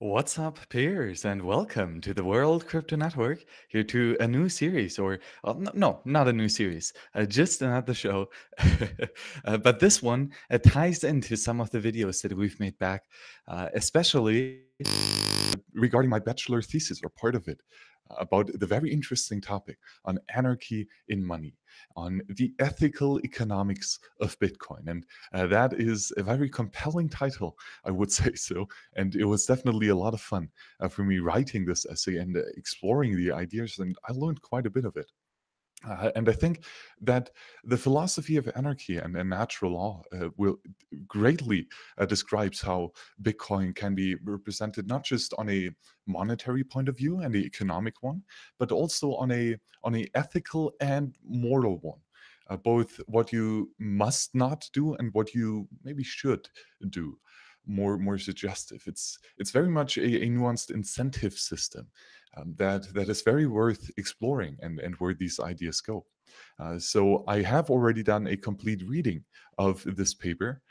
What's up, peers, and welcome to the World Crypto Network. Here to a new series, or no, not a new series, just another show. But this one ties into some of the videos that we've made back, especially regarding my bachelor thesis or part of it, about the very interesting topic on anarchy in money, on the ethical economics of Bitcoin. And that is a very compelling title, I would say so. And it was definitely a lot of fun for me writing this essay and exploring the ideas, and I learned quite a bit of it. And I think that the philosophy of anarchy and natural law will greatly describes how Bitcoin can be represented not just on a monetary point of view and the economic one, but also on a ethical and moral one. Both what you must not do and what you maybe should do. More suggestive. It's very much a nuanced incentive system that is very worth exploring and where these ideas go. So I have already done a complete reading of this paper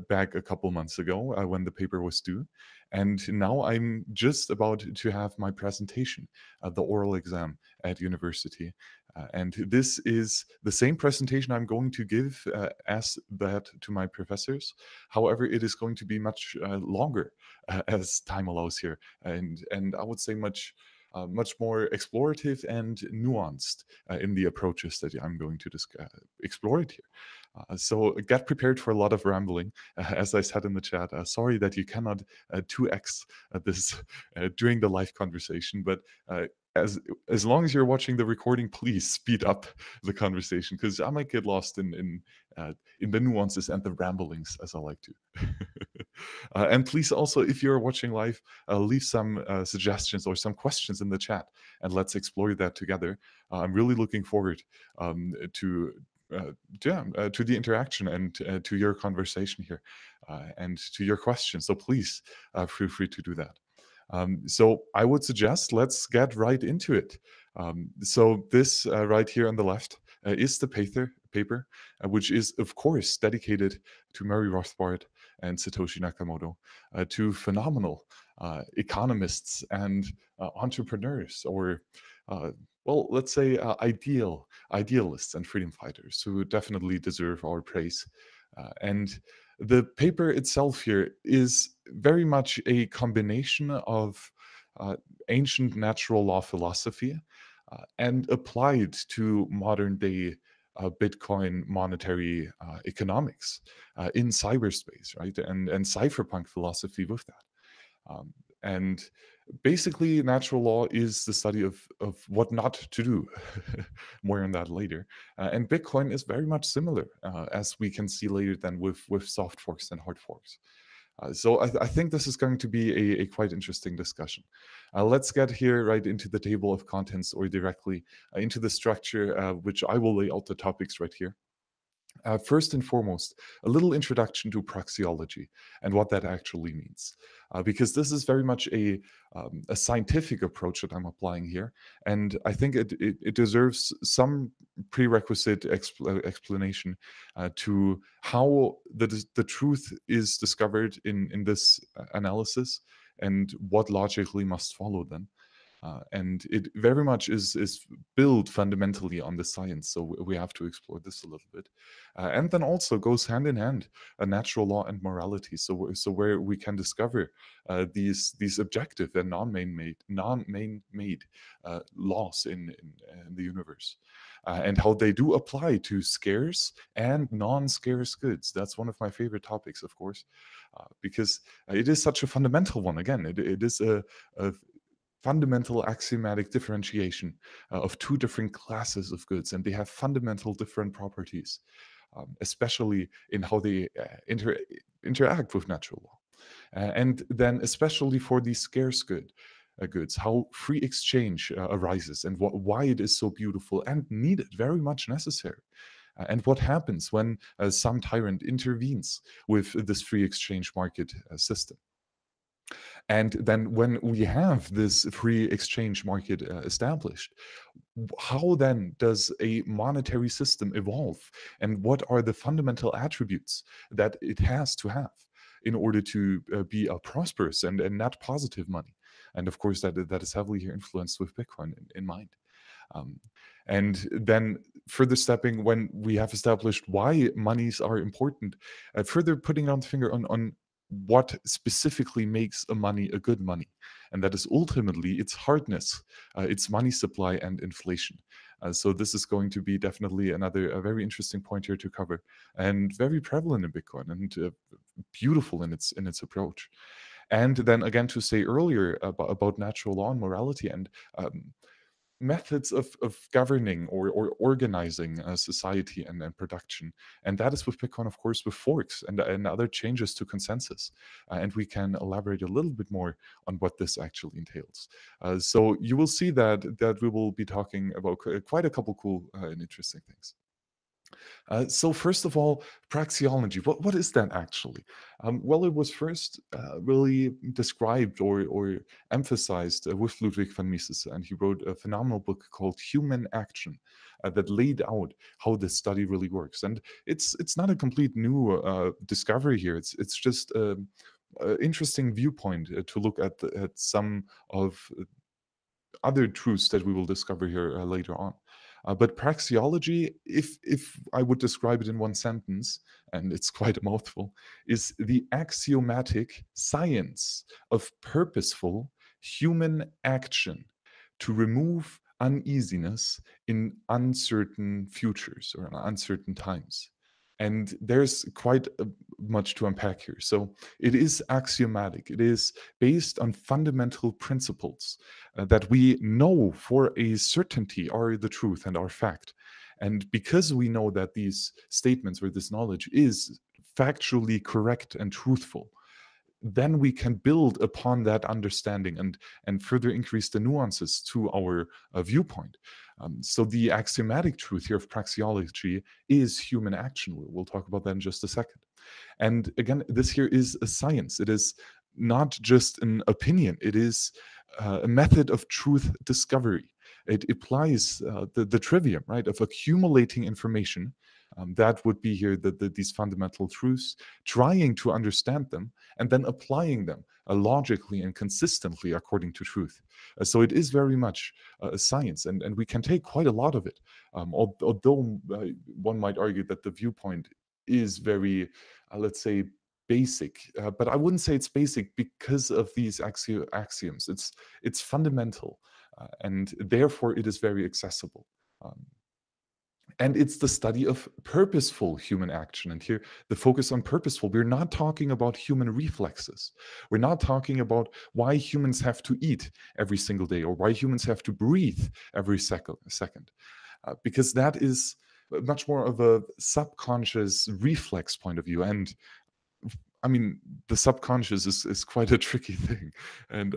back a couple months ago when the paper was due. And now I'm just about to have my presentation, the oral exam at university. And this is the same presentation I'm going to give as that to my professors. However, it is going to be much longer as time allows here, and I would say much more explorative and nuanced in the approaches that I'm going to explore it here. So get prepared for a lot of rambling, as I said in the chat. Sorry that you cannot 2x this during the live conversation, but as as long as you're watching the recording, please speed up the conversation because I might get lost in the nuances and the ramblings, as I like to. And please also, if you're watching live, leave some suggestions or some questions in the chat, and let's explore that together. I'm really looking forward to to the interaction and to your conversation here and to your questions. So please feel free to do that. So I would suggest let's get right into it. So this right here on the left is the paper, which is of course dedicated to Murray Rothbard and Satoshi Nakamoto, two phenomenal economists and entrepreneurs, or well, let's say idealists and freedom fighters who definitely deserve our praise. And the paper itself here is very much a combination of uh, ancient natural law philosophy and applied to modern day Bitcoin monetary economics in cyberspace, right? And cypherpunk philosophy with that. Um, and basically, natural law is the study of what not to do. More on that later. And Bitcoin is very much similar, as we can see later then with soft forks and hard forks. So I think this is going to be a quite interesting discussion. Let's get here right into the table of contents or directly into the structure, which I will lay out the topics right here. First and foremost, a little introduction to praxeology and what that actually means, because this is very much a scientific approach that I'm applying here, and I think it deserves some prerequisite explanation to how the truth is discovered in this analysis and what logically must follow then. And it very much is built fundamentally on the science, so we have to explore this a little bit, and then also goes hand in hand natural law and morality. So where we can discover these objective and non-man-made laws in the universe. And how they do apply to scarce and non-scarce goods. That's one of my favorite topics, of course, because it is such a fundamental one. Again, it is a fundamental axiomatic differentiation of two different classes of goods, and they have fundamental different properties, especially in how they interact with natural law. And then, especially for these scarce goods, how free exchange arises and why it is so beautiful and needed, very much necessary. And what happens when some tyrant intervenes with this free exchange market system. And then when we have this free exchange market established, how then does a monetary system evolve? And what are the fundamental attributes that it has to have? in order to be a prosperous and net positive money. And of course, that is heavily here influenced with Bitcoin in mind. Um, and then further stepping, when we have established why monies are important, further putting on the finger on what specifically makes a money a good money. And that is ultimately its hardness, its money supply and inflation. So this is going to be definitely another a very interesting point here to cover, and very prevalent in Bitcoin, and beautiful in its approach. And then again, to say earlier about natural law and morality, and methods of governing or organizing society and production. And that is with Bitcoin, of course, with forks and other changes to consensus. And we can elaborate a little bit more on what this actually entails. So you will see that we will be talking about quite a couple cool and interesting things. So first of all, praxeology. What is that actually? Well, it was first really described or emphasized with Ludwig von Mises, and he wrote a phenomenal book called Human Action that laid out how this study really works. And it's not a complete new discovery here. It's just a interesting viewpoint to look at some of other truths that we will discover here later on. But praxeology, if I would describe it in one sentence, and it's quite a mouthful, is the axiomatic science of purposeful human action to remove uneasiness in uncertain futures or in uncertain times. And there's quite much to unpack here. So it is axiomatic. It is based on fundamental principles that we know for a certainty are the truth and are fact. And because we know that these statements or this knowledge is factually correct and truthful, then we can build upon that understanding and further increase the nuances to our viewpoint. So the axiomatic truth here of praxeology is human action. We'll talk about that in just a second. And again, this here is a science. It is not just an opinion. It is a method of truth discovery. It applies the trivium, right, of accumulating information. That would be here these fundamental truths, trying to understand them, and then applying them logically and consistently according to truth. So it is very much a science, and we can take quite a lot of it. Although one might argue that the viewpoint is very, let's say, basic, but I wouldn't say it's basic because of these axioms. It's fundamental, and therefore it is very accessible. Um, and it's the study of purposeful human action. And here, the focus on purposeful, we're not talking about human reflexes. We're not talking about why humans have to eat every single day or why humans have to breathe every second, because that is much more of a subconscious reflex point of view. And I mean, the subconscious is quite a tricky thing, and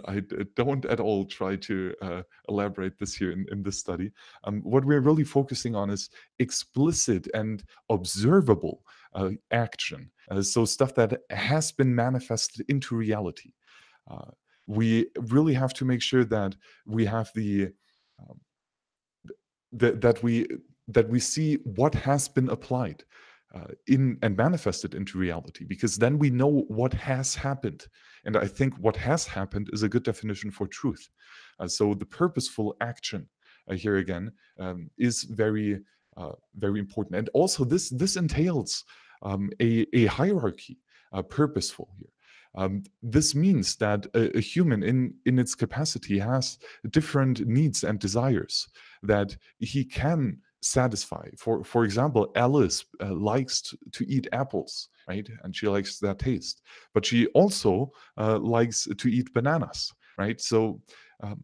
don't at all try to elaborate this here in this study. What we're really focusing on is explicit and observable action, so stuff that has been manifested into reality. Uh, we really have to make sure that we have um, that we see what has been applied in and manifested into reality, because then we know what has happened. And I think what has happened is a good definition for truth. So the purposeful action here again is very important. And also this entails a hierarchy, purposeful here. This means that a human in its capacity has different needs and desires that he can satisfy. For example, Alice likes to eat apples, right? And she likes that taste. But she also likes to eat bananas, right? So um,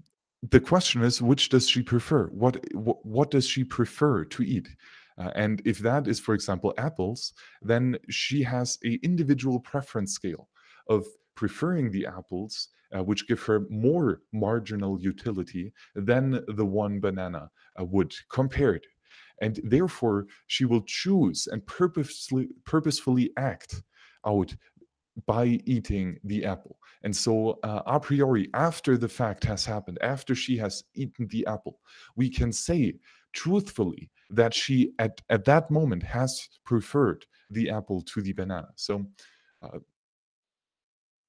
the question is, which does she prefer? What does she prefer to eat? And if that is, for example, apples, then she has a individual preference scale of preferring the apples, which give her more marginal utility than the one banana would compared. And therefore, she will choose and purposefully act out by eating the apple. And so, a priori, after the fact has happened, after she has eaten the apple, we can say truthfully that she, at that moment, has preferred the apple to the banana. So, uh,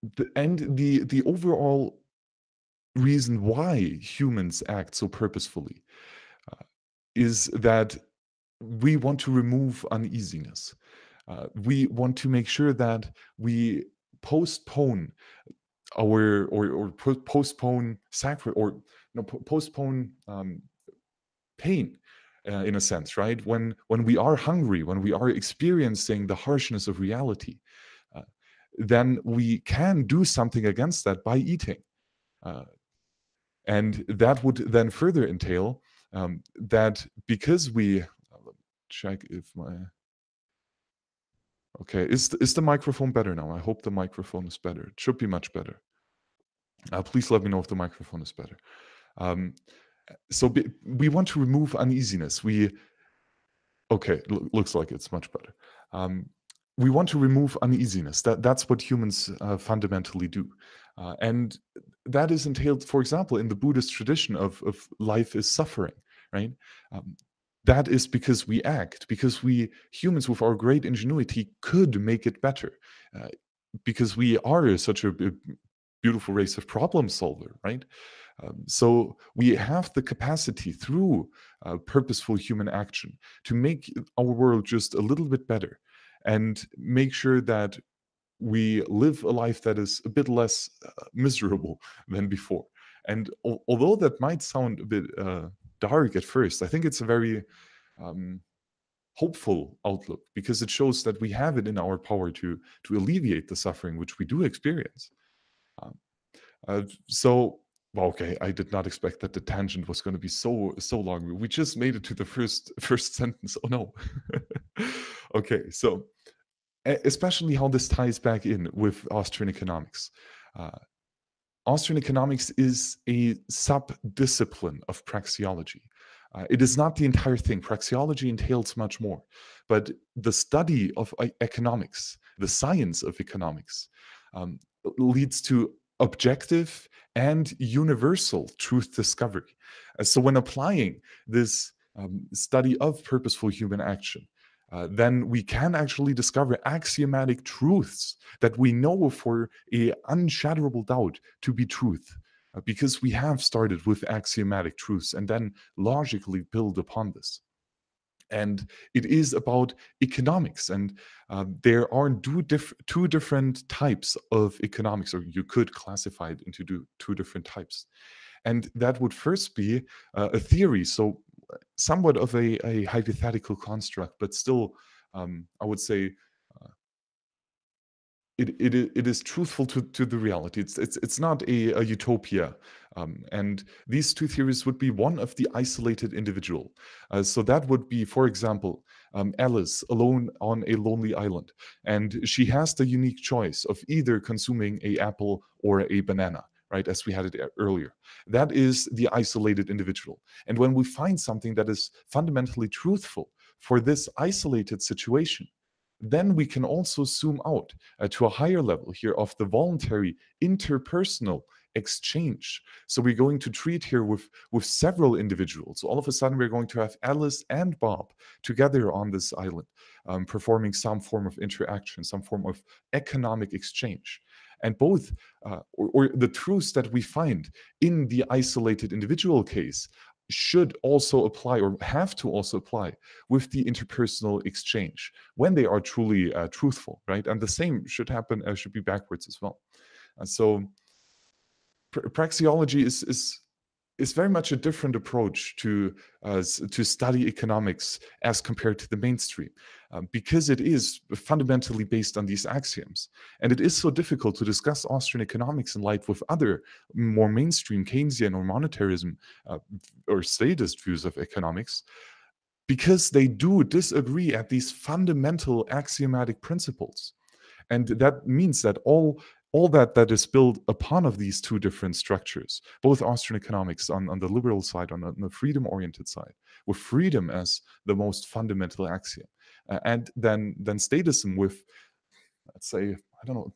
the overall reason why humans act so purposefully is that we want to remove uneasiness. We want to make sure that we postpone postpone postpone pain, in a sense, right? When we are hungry, when we are experiencing the harshness of reality, uh, then we can do something against that by eating. Uh, and that would then further entail that because we check if my okay, is the microphone better now? I hope the microphone is better. It should be much better. Please let me know if the microphone is better. Um, we want to remove uneasiness. Okay, looks like it's much better. We want to remove uneasiness. That's what humans fundamentally do, and that is entailed, for example, in the Buddhist tradition of life is suffering, right? Um, that is because we act, because we humans, with our great ingenuity, could make it better, uh, because we are such a beautiful race of problem solver, right? So we have the capacity through purposeful human action to make our world just a little bit better and make sure that we live a life that is a bit less miserable than before. And although that might sound a bit dark at first, I think it's a very um, hopeful outlook because it shows that we have it in our power to alleviate the suffering which we do experience. Um, so, well, okay, I did not expect that the tangent was going to be so long. We just made it to the first sentence. Oh no. Okay, so especially how this ties back in with Austrian economics. Uh, Austrian economics is a sub-discipline of praxeology. It is not the entire thing. Praxeology entails much more. But the study of economics, the science of economics, um, leads to objective and universal truth discovery. So, when applying this study of purposeful human action, then we can actually discover axiomatic truths that we know for a unshatterable doubt to be truth, because we have started with axiomatic truths and then logically build upon this. And it is about economics, and there are two different types of economics, or you could classify it into two different types. And that would first be a theory, so somewhat of a hypothetical construct, but still, I would say it is truthful to the reality. It's not a utopia. And these two theories would be one of the isolated individual. So that would be, for example, Alice alone on a lonely island, and she has the unique choice of either consuming a apple or a banana. Right, as we had it earlier. That is the isolated individual. And when we find something that is fundamentally truthful for this isolated situation, then we can also zoom out to a higher level here of the voluntary interpersonal exchange. So we're going to treat here with several individuals. All of a sudden, we're going to have Alice and Bob together on this island, performing some form of interaction, some form of economic exchange. And both, or the truths that we find in the isolated individual case, should also apply or have to also apply with the interpersonal exchange when they are truly truthful, right? And the same should happen, should be backwards as well. So praxeology is very much a different approach to study economics as compared to the mainstream, because it is fundamentally based on these axioms. And it is so difficult to discuss Austrian economics in light with other more mainstream Keynesian or monetarism or statist views of economics, because they do disagree at these fundamental axiomatic principles. And that means that all that is built upon of these two different structures, both Austrian economics on the liberal side, on the freedom-oriented side, with freedom as the most fundamental axiom, and then statism with, let's say, I don't know,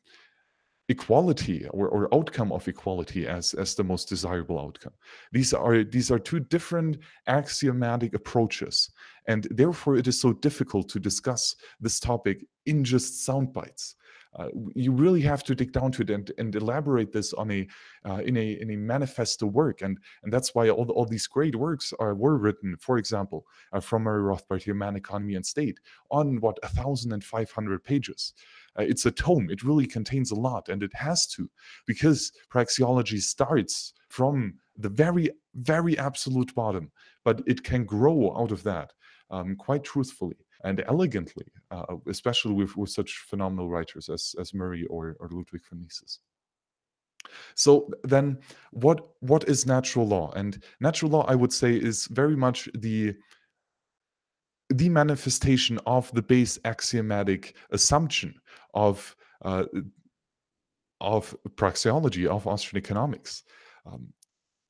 equality or outcome of equality as the most desirable outcome. These are two different axiomatic approaches, and therefore it is so difficult to discuss this topic in just sound bites. You really have to dig down to it and elaborate this on a in a manifesto work, and that's why all these great works were written. For example, from Murray Rothbard here, Man, Economy, and State, on what 1,500 pages. It's a tome. It really contains a lot, and it has to, because praxeology starts from the very absolute bottom, but it can grow out of that quite truthfully and elegantly, especially with such phenomenal writers as Murray or Ludwig von Mises. So then, what is natural law? And natural law, I would say, is very much the manifestation of the base axiomatic assumption of uh, praxeology, of Austrian economics. Um,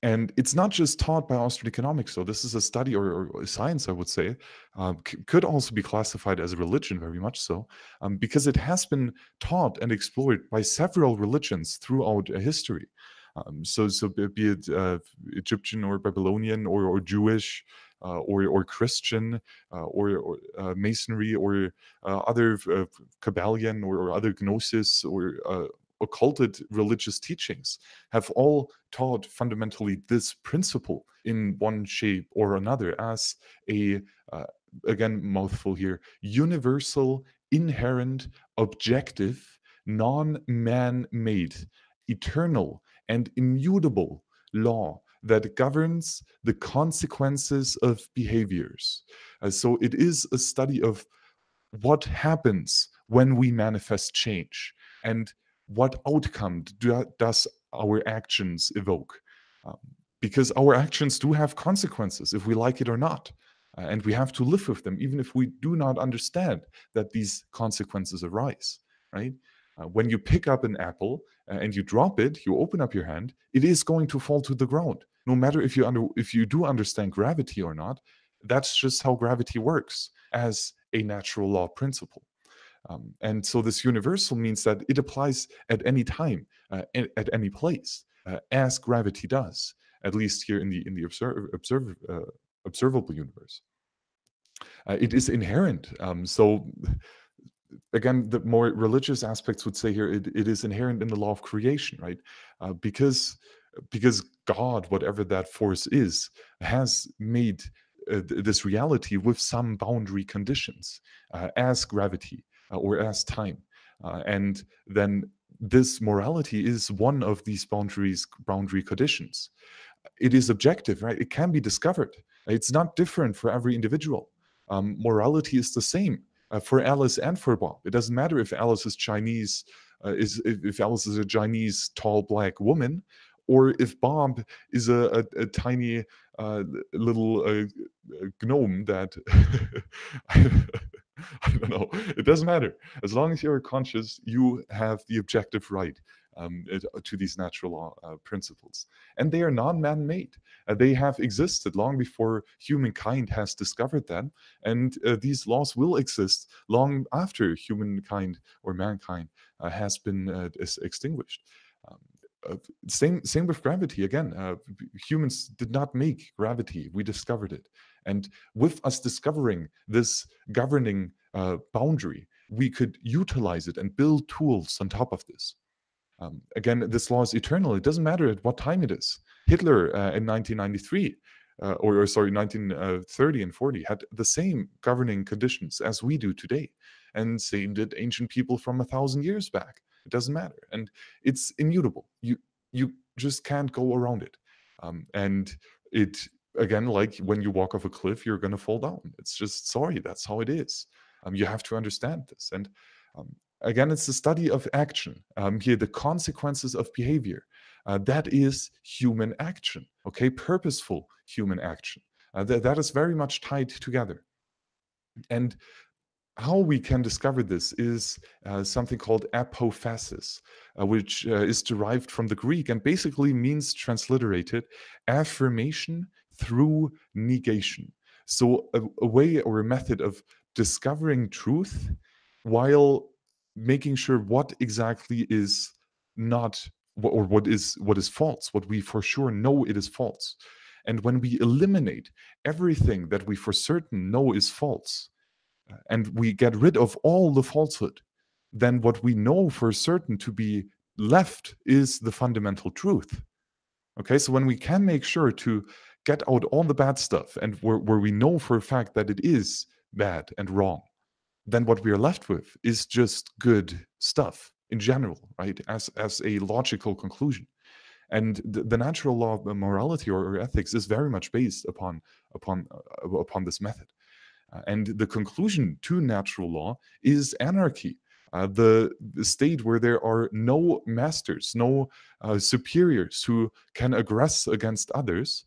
and it's not just taught by Austrian economics. So this is a study or a science, I would say, could also be classified as a religion, very much so, because it has been taught and explored by several religions throughout history. So be it Egyptian or Babylonian or Jewish or Christian or Masonry or other Kabbalion or other Gnosis or occulted religious teachings have all taught fundamentally this principle in one shape or another as a, uh, again, mouthful here, universal, inherent, objective, non man made, eternal, and immutable law that governs the consequences of behaviors. So it is a study of what happens when we manifest change and what outcome does our actions evoke. Um, because our actions do have consequences if we like it or not. And we have to live with them, even if we do not understand that these consequences arise, right? When you pick up an apple and you drop it, you open up your hand, it is going to fall to the ground. No matter if you do understand gravity or not, that's just how gravity works as a natural law principle. And so this universal means that it applies at any time, at any place, as gravity does, at least here in the observable universe. It is inherent. So again, the more religious aspects would say here, it is inherent in the law of creation, right? Because God, whatever that force is, has made this reality with some boundary conditions, as gravity or as time, and then this morality is one of these boundary conditions. It is objective, right? It can be discovered. It's not different for every individual. Morality is the same for Alice and for Bob. It doesn't matter if Alice is Chinese, if Alice is a Chinese tall black woman, or if Bob is a tiny little gnome that I don't know. It doesn't matter. As long as you're conscious, you have the objective right to these natural law principles. And they are non man made. They have existed long before humankind has discovered them. And these laws will exist long after humankind or mankind has been extinguished. Um, uh, same with gravity. Again, humans did not make gravity; we discovered it. And with us discovering this governing boundary, we could utilize it and build tools on top of this. Again, this law is eternal. It doesn't matter at what time it is. Hitler in 1993, or sorry, 1930 and 40, had the same governing conditions as we do today. And same did ancient people from 1,000 years back. It doesn't matter. And it's immutable. You just can't go around it. And it, again, like when you walk off a cliff, you're going to fall down. It's just, sorry, that's how it is. You have to understand this. And um, again, it's the study of action. Here, the consequences of behavior. That is human action, okay? Purposeful human action. That is very much tied together. And how we can discover this is something called apophasis, which is derived from the Greek and basically means, transliterated, affirmation through negation. So a way or a method of discovering truth while making sure what exactly is not, or what is false, what we for sure know it is false. And when we eliminate everything that we for certain know is false, and we get rid of all the falsehood, then what we know for certain to be left is the fundamental truth. Okay, so when we can make sure to get out all the bad stuff and where we know for a fact that it is bad and wrong, then what we are left with is just good stuff in general, right? As a logical conclusion. And the natural law of morality or ethics is very much based upon this method. And the conclusion to natural law is anarchy, the state where there are no masters, no superiors who can aggress against others,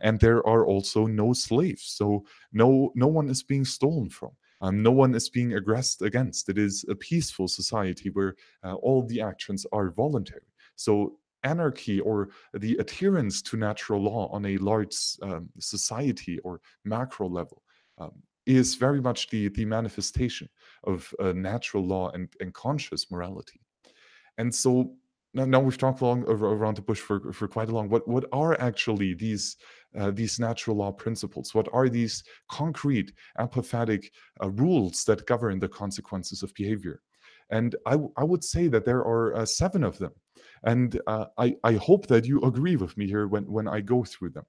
and there are also no slaves. So no one is being stolen from. No one is being aggressed against. It is a peaceful society where all the actions are voluntary. So anarchy, or the adherence to natural law on a large society or macro level, um, is very much the manifestation of natural law and conscious morality. And so now we've talked around the bush for quite a long. What are actually these natural law principles? What are these concrete, apathetic rules that govern the consequences of behavior? And I would say that there are 7 of them. And I hope that you agree with me here when I go through them.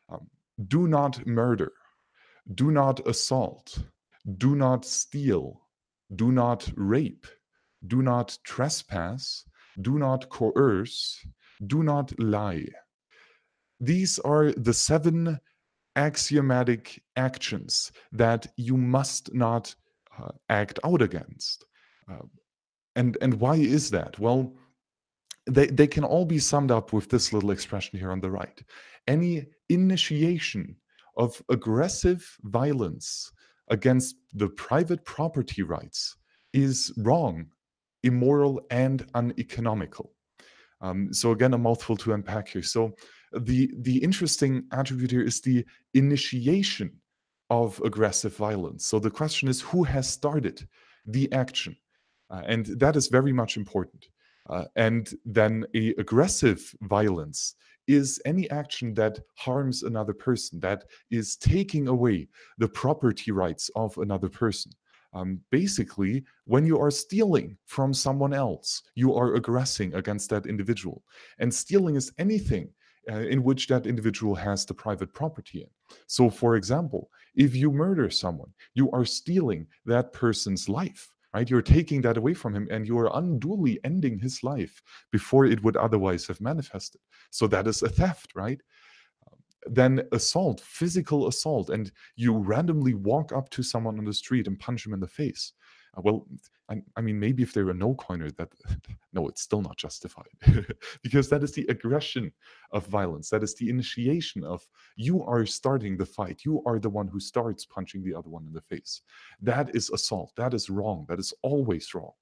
Um, do not murder. Do not assault. Do not steal. Do not rape. Do not trespass. Do not coerce. Do not lie. These are the 7 axiomatic actions that you must not act out against. Uh, and why is that? Well, they can all be summed up with this little expression here on the right. Any initiation of aggressive violence against the private property rights is wrong, immoral, and uneconomical. So again, a mouthful to unpack here. So the interesting attribute here is the initiation of aggressive violence. So the question is, who has started the action? And that is very much important. And then a aggressive violence is any action that harms another person, that is taking away the property rights of another person. Basically, when you are stealing from someone else, you are aggressing against that individual. And stealing is anything in which that individual has the private property in. So, for example, if you murder someone, you are stealing that person's life. Right? You're taking that away from him and you are unduly ending his life before it would otherwise have manifested. So that is a theft, right? Then assault, physical assault, and you randomly walk up to someone on the street and punch him in the face. Well, I mean, maybe if they were no coiner, that no, it's still not justified because that is the aggression of violence. That is the initiation of you are starting the fight. You are the one who starts punching the other one in the face. That is assault. That is wrong. That is always wrong.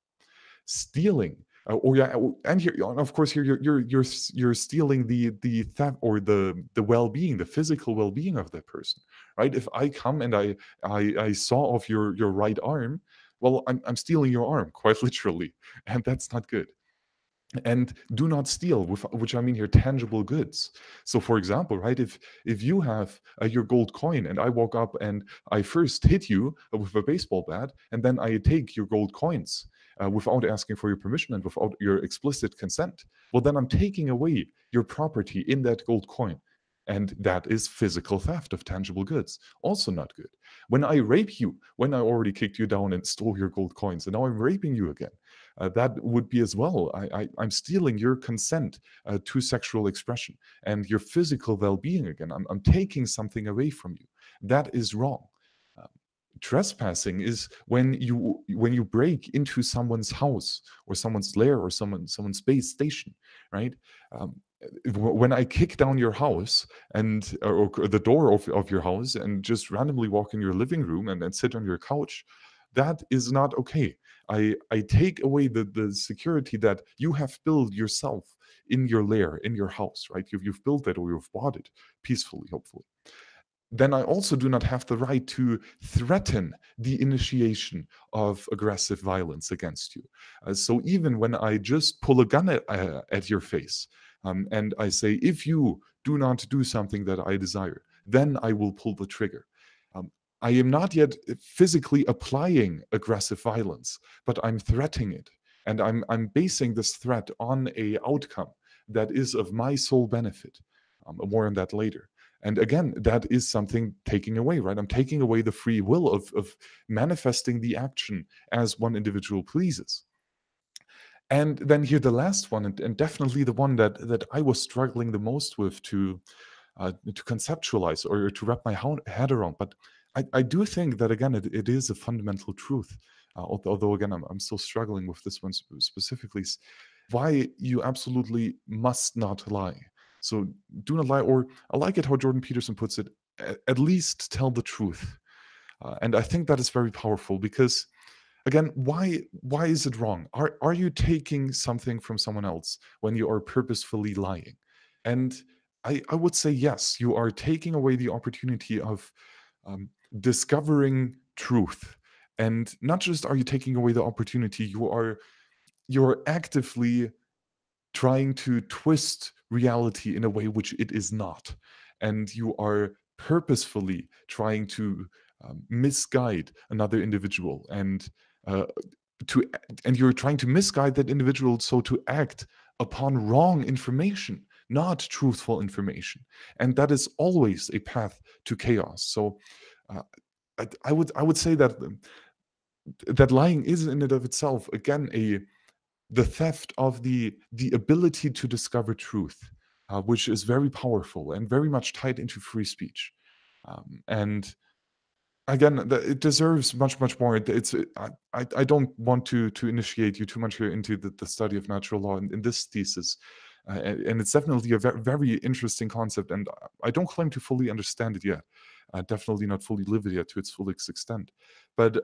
Stealing, or yeah, and here, of course, here you're stealing the theft or the well-being, the physical well-being of that person, right? If I come and I saw off your right arm, well, I'm stealing your arm, quite literally, and that's not good. And do not steal, with which I mean here tangible goods. So for example, right, if you have your gold coin and I walk up and I first hit you with a baseball bat and then I take your gold coins without asking for your permission and without your explicit consent, well, then I'm taking away your property in that gold coin. And that is physical theft of tangible goods. Also not good. When I rape you, when I already kicked you down and stole your gold coins, and now I'm raping you again, that would be as well. I'm stealing your consent to sexual expression and your physical well-being again. I'm taking something away from you. That is wrong. Um, Trespassing is when you break into someone's house or someone's lair or someone's base station, right? Um, when I kick down your house and or the door of your house and just randomly walk in your living room and sit on your couch, that is not okay. I take away the security that you have built yourself in your lair, in your house, right? You've built that or you've bought it peacefully, hopefully. Then I also do not have the right to threaten the initiation of aggressive violence against you. So even when I just pull a gun at your face and I say, if you do not do something that I desire, then I will pull the trigger. Um, I am not yet physically applying aggressive violence, but I'm threatening it. and I'm basing this threat on a outcome that is of my sole benefit. More on that later. And again, that is something taking away, right? I'm taking away the free will of manifesting the action as one individual pleases. And then here the last one, and definitely the one that I was struggling the most with to conceptualize or to wrap my head around. But I do think that again, it is a fundamental truth. Although again, I'm still struggling with this one specifically. Why you absolutely must not lie. So do not lie, or I like it how Jordan Peterson puts it. At least tell the truth, and I think that is very powerful because again, why is it wrong? Are you taking something from someone else when you are purposefully lying? And I would say yes, you are taking away the opportunity of um, discovering truth. And not just are you taking away the opportunity, you're actively trying to twist reality in a way which it is not. And you are purposefully trying to misguide another individual uh, to and you're trying to misguide that individual so to act upon wrong information, not truthful information. And that is always a path to chaos. So uh, I would say that lying is in and of itself again a the theft of the ability to discover truth, which is very powerful and very much tied into free speech. And again, it deserves much more. I don't want to initiate you too much here into the study of natural law in this thesis, and it's definitely a very interesting concept, and I don't claim to fully understand it yet. Definitely not fully live it yet to its fullest extent, but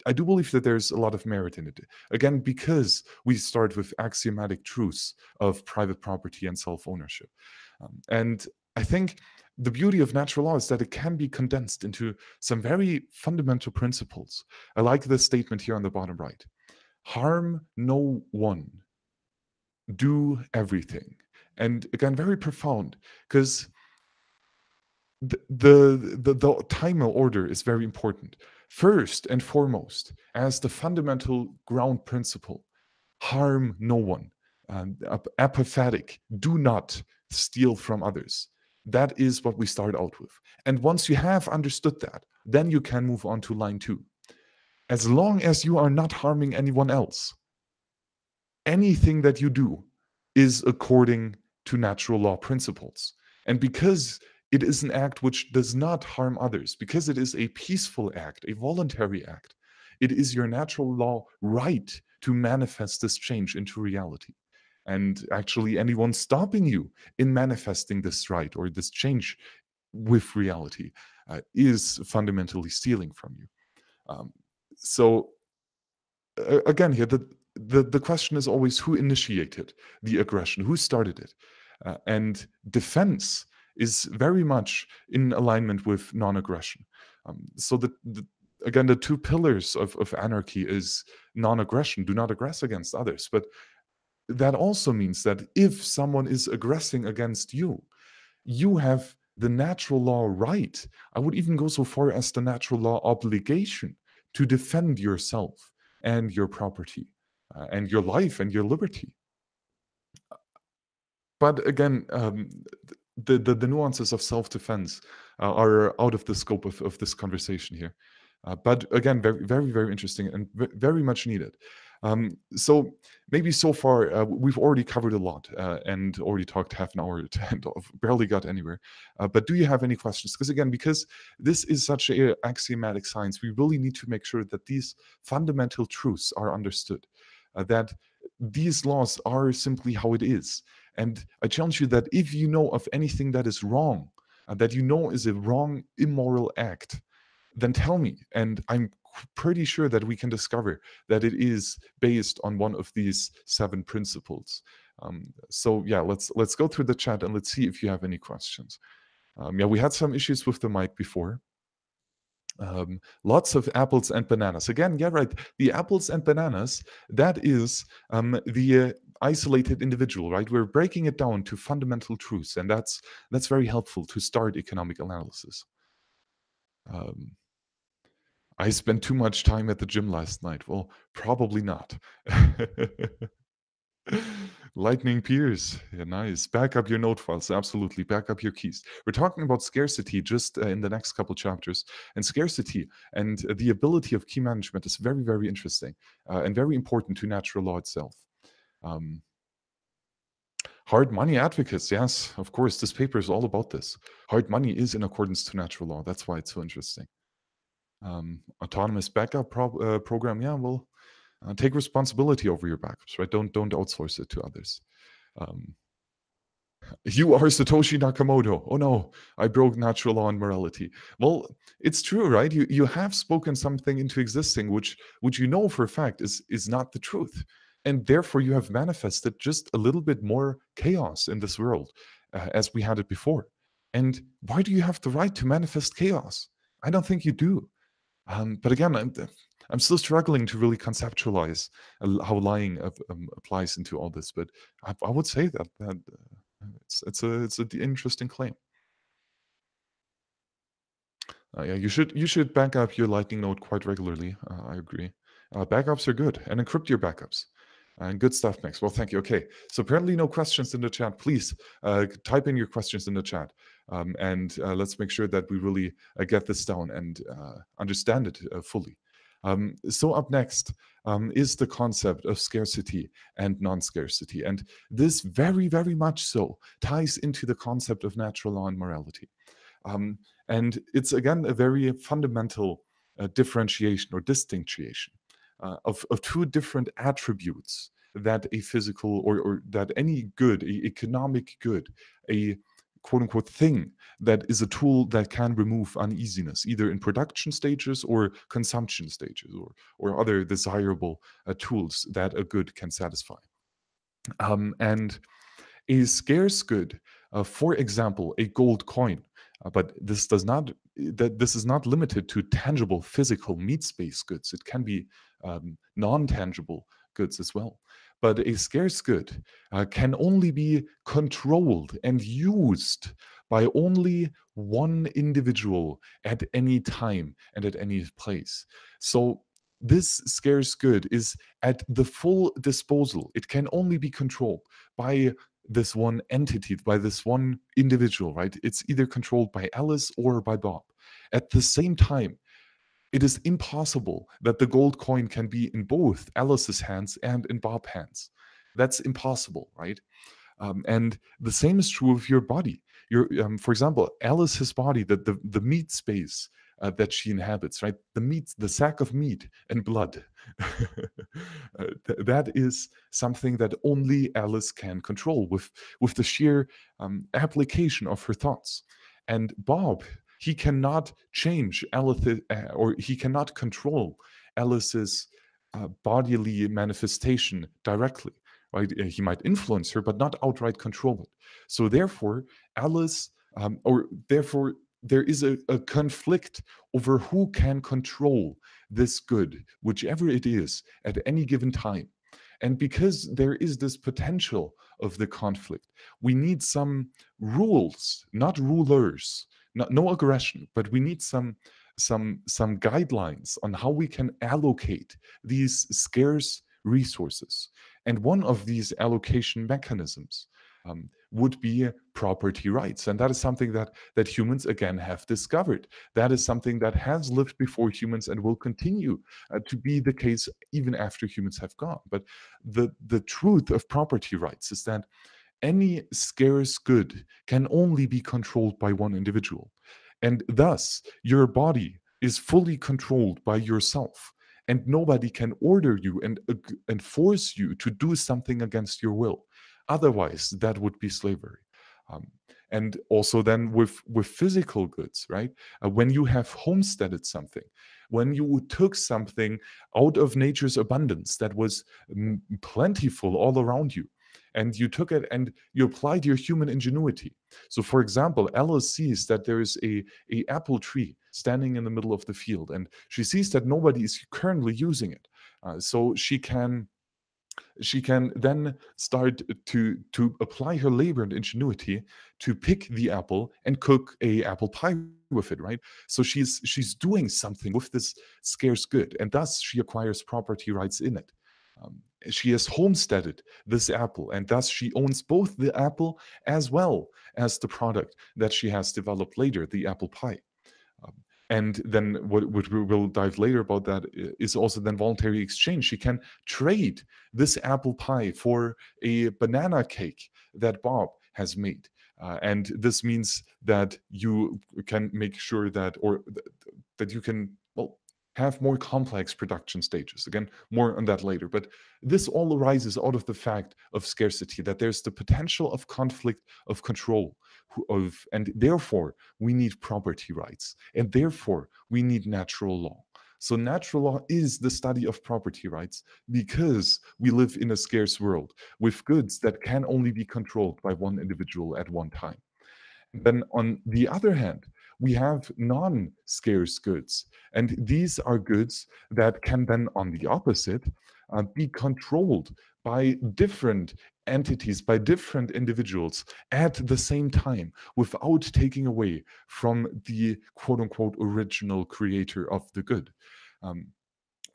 I do believe that there's a lot of merit in it. Again, because we start with axiomatic truths of private property and self-ownership, and I think the beauty of natural law is that it can be condensed into some very fundamental principles. I like this statement here on the bottom right: harm no one, do everything. And again, very profound because the timer order is very important. First and foremost, as the fundamental ground principle, harm no one, apathetic, do not steal from others. That is what we start out with. And once you have understood that, then you can move on to line two. As long as you are not harming anyone else, anything that you do is according to natural law principles. And because it is an act which does not harm others, because it is a peaceful act, a voluntary act, it is your natural law right to manifest this change into reality. And actually, anyone stopping you in manifesting this right or this change with reality is fundamentally stealing from you. Um, so again here the question is always who initiated the aggression, who started it, and defense is very much in alignment with non-aggression. So again, the two pillars of anarchy is non-aggression, do not aggress against others, but that also means that if someone is aggressing against you, you have the natural law right. I would even go so far as the natural law obligation to defend yourself and your property and your life and your liberty. But again, the nuances of self-defense are out of the scope of this conversation here. But again, very interesting and very much needed. So maybe so far we've already covered a lot and already talked half an hour and barely got anywhere. But do you have any questions? Because again, because this is such a axiomatic science, we really need to make sure that these fundamental truths are understood. That these laws are simply how it is. And I challenge you that if you know of anything that is wrong, that you know is a wrong, immoral act, then tell me. And I'm pretty sure that we can discover that it is based on one of these 7 principles. So yeah, let's go through the chat and let's see if you have any questions. Yeah, we had some issues with the mic before. Lots of apples and bananas. Again, yeah, right. The apples and bananas, that is the isolated individual, right? We're breaking it down to fundamental truths, and that's very helpful to start economic analysis. Um, I spent too much time at the gym last night. Well, probably not. Lightning Peers. Yeah, nice. Back up your note files. Absolutely. Back up your keys. We're talking about scarcity just in the next couple chapters. And scarcity and the ability of key management is very, very interesting and very important to natural law itself. Um, Hard money advocates. Yes, of course. This paper is all about this. Hard money is in accordance to natural law. That's why it's so interesting. Autonomous backup program. Yeah, well, take responsibility over your backups, right? Don't outsource it to others. Um, you are Satoshi Nakamoto. Oh no, I broke natural law and morality. Well, it's true, right? You have spoken something into existing, which you know for a fact is not the truth, and therefore you have manifested just a little bit more chaos in this world, as we had it before. And why do you have the right to manifest chaos? I don't think you do. But again, I'm still struggling to really conceptualize how lying applies into all this. But I would say that it's an interesting claim. Yeah, you should back up your Lightning node quite regularly. I agree. Backups are good, and encrypt your backups. And good stuff, Max. Well, thank you. Okay, so apparently no questions in the chat. Please type in your questions in the chat, and let's make sure that we really get this down and understand it fully. So up next is the concept of scarcity and non-scarcity, and this very, very much so ties into the concept of natural law and morality. Um, and it's again a very fundamental differentiation or distinction of two different attributes that a physical or that any good, a economic good, a quote unquote thing that is a tool that can remove uneasiness, either in production stages or consumption stages or other desirable tools that a good can satisfy. And a scarce good, for example, a gold coin, but this is not limited to tangible physical meat space goods. It can be non-tangible goods as well. But a scarce good can only be controlled and used by only one individual at any time and at any place. So this scarce good is at the full disposal. It can only be controlled by this one entity, by this one individual, right? It's either controlled by Alice or by Bob. At the same time, it is impossible that the gold coin can be in both Alice's hands and in Bob's hands. That's impossible, right? And the same is true of your body. For example, Alice's body, the meat space that she inhabits, right? The meat, the sack of meat and blood. That is something that only Alice can control with the sheer application of her thoughts. And Bob, he cannot change Alice, or he cannot control Alice's bodily manifestation directly. Right? He might influence her, but not outright control it. So therefore, Alice, or therefore, there is a conflict over who can control this good, whichever it is, at any given time. And because there is this potential of the conflict, we need some rules, not rulers, no aggression, but we need some guidelines on how we can allocate these scarce resources. And one of these allocation mechanisms would be property rights. And that is something that humans, again, have discovered. That is something that has lived before humans and will continue to be the case even after humans have gone. But the truth of property rights is that any scarce good can only be controlled by one individual. And thus, your body is fully controlled by yourself. And nobody can order you and force you to do something against your will. Otherwise, that would be slavery. Um, and also then with physical goods, right? When you have homesteaded something, when you took something out of nature's abundance that was plentiful all around you, and you took it and you applied your human ingenuity. So, for example, Alice sees that there is a apple tree standing in the middle of the field, and she sees that nobody is currently using it. So she can She can then start to apply her labor and ingenuity to pick the apple and cook a apple pie with it, right? So she's doing something with this scarce good, and thus she acquires property rights in it. Um, she has homesteaded this apple, and thus she owns both the apple as well as the product that she has developed later, the apple pie. Um, and then what we will dive later about that is also then voluntary exchange. She can trade this apple pie for a banana cake that Bob has made. And this means that you can make sure that, that you can, well, have more complex production stages. Again, more on that later. But this all arises out of the fact of scarcity, that there's the potential of conflict of control, and therefore we need property rights, and therefore we need natural law. So natural law is the study of property rights because we live in a scarce world with goods that can only be controlled by one individual at one time. And then on the other hand, we have non scarce goods. And these are goods that can then, on the opposite, be controlled by different entities, by different individuals at the same time without taking away from the quote unquote original creator of the good. Um,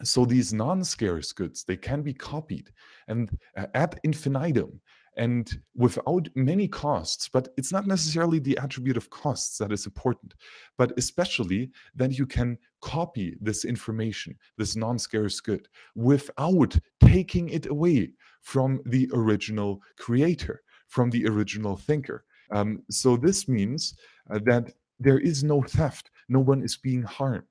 so these non-scarce goods, they can be copied and ad infinitum and without many costs. But it's not necessarily the attribute of costs that is important, but especially that you can copy this information, this non-scarce good, without taking it away from the original creator, from the original thinker. So this means that there is no theft, no one is being harmed.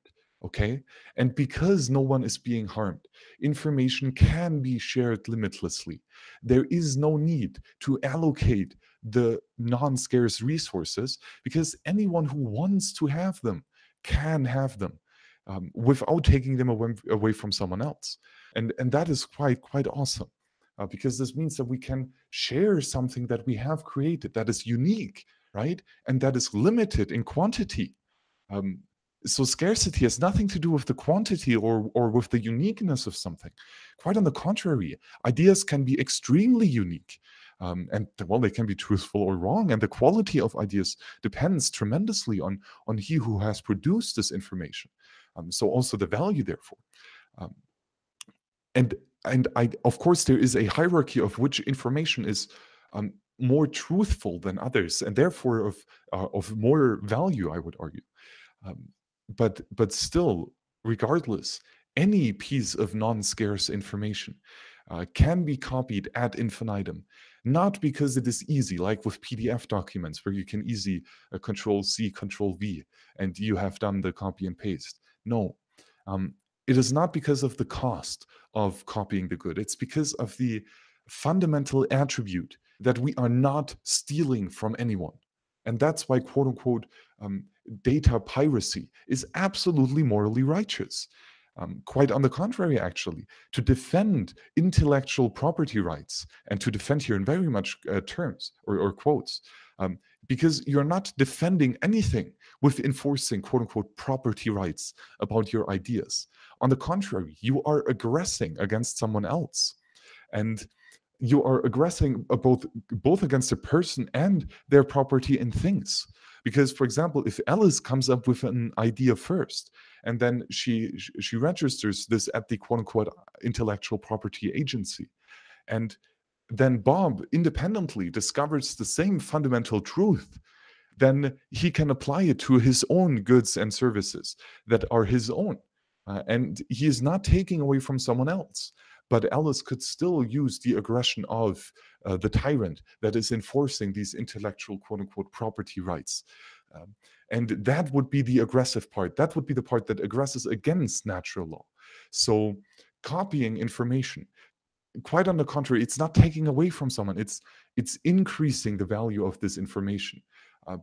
Okay, and because no one is being harmed, information can be shared limitlessly. There is no need to allocate the non scarce resources because anyone who wants to have them can have them without taking them away from someone else. And that is quite awesome. Because this means that we can share something that we have created that is unique, right? And that is limited in quantity. Um, so scarcity has nothing to do with the quantity or with the uniqueness of something. Quite on the contrary, ideas can be extremely unique. And well, they can be truthful or wrong. And the quality of ideas depends tremendously on he who has produced this information. So also the value, therefore. Um, and I, of course, there is a hierarchy of which information is more truthful than others, and therefore of more value, I would argue. Um, but still, regardless, any piece of non-scarce information can be copied ad infinitum, not because it is easy, like with PDF documents where you can easily Control C, Control V, and you have done the copy and paste. No, um, it is not because of the cost of copying the good. It's because of the fundamental attribute that we are not stealing from anyone. And that's why, quote unquote, data piracy is absolutely morally righteous. Quite on the contrary, actually, to defend intellectual property rights and to defend here in very much terms or quotes, because you're not defending anything with enforcing quote unquote property rights about your ideas. On the contrary, you are aggressing against someone else. And you are aggressing both against a person and their property and things. Because, for example, if Alice comes up with an idea first, and then she registers this at the quote unquote intellectual property agency, and then Bob independently discovers the same fundamental truth, then he can apply it to his own goods and services that are his own. And he is not taking away from someone else. But Alice could still use the aggression of the tyrant that is enforcing these intellectual, quote unquote, property rights. Um, and that would be the aggressive part. That would be the part that aggresses against natural law. So, copying information, quite on the contrary, it's not taking away from someone, it's increasing the value of this information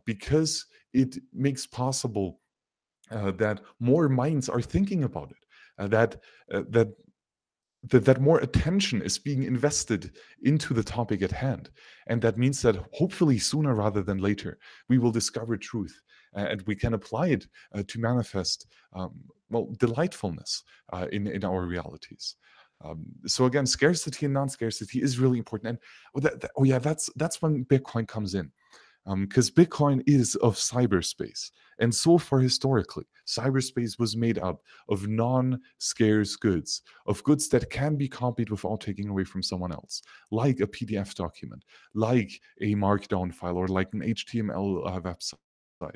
because it makes possible that more minds are thinking about it, uh, that that more attention is being invested into the topic at hand. And that means that hopefully sooner rather than later, we will discover truth and we can apply it to manifest, well, delightfulness in our realities. So again, scarcity and non-scarcity is really important. And oh yeah, that's when Bitcoin comes in, because Bitcoin is of cyberspace. And so far, historically, cyberspace was made up of non scarce goods, of goods that can be copied without taking away from someone else, like a PDF document, like a markdown file, or like an HTML website.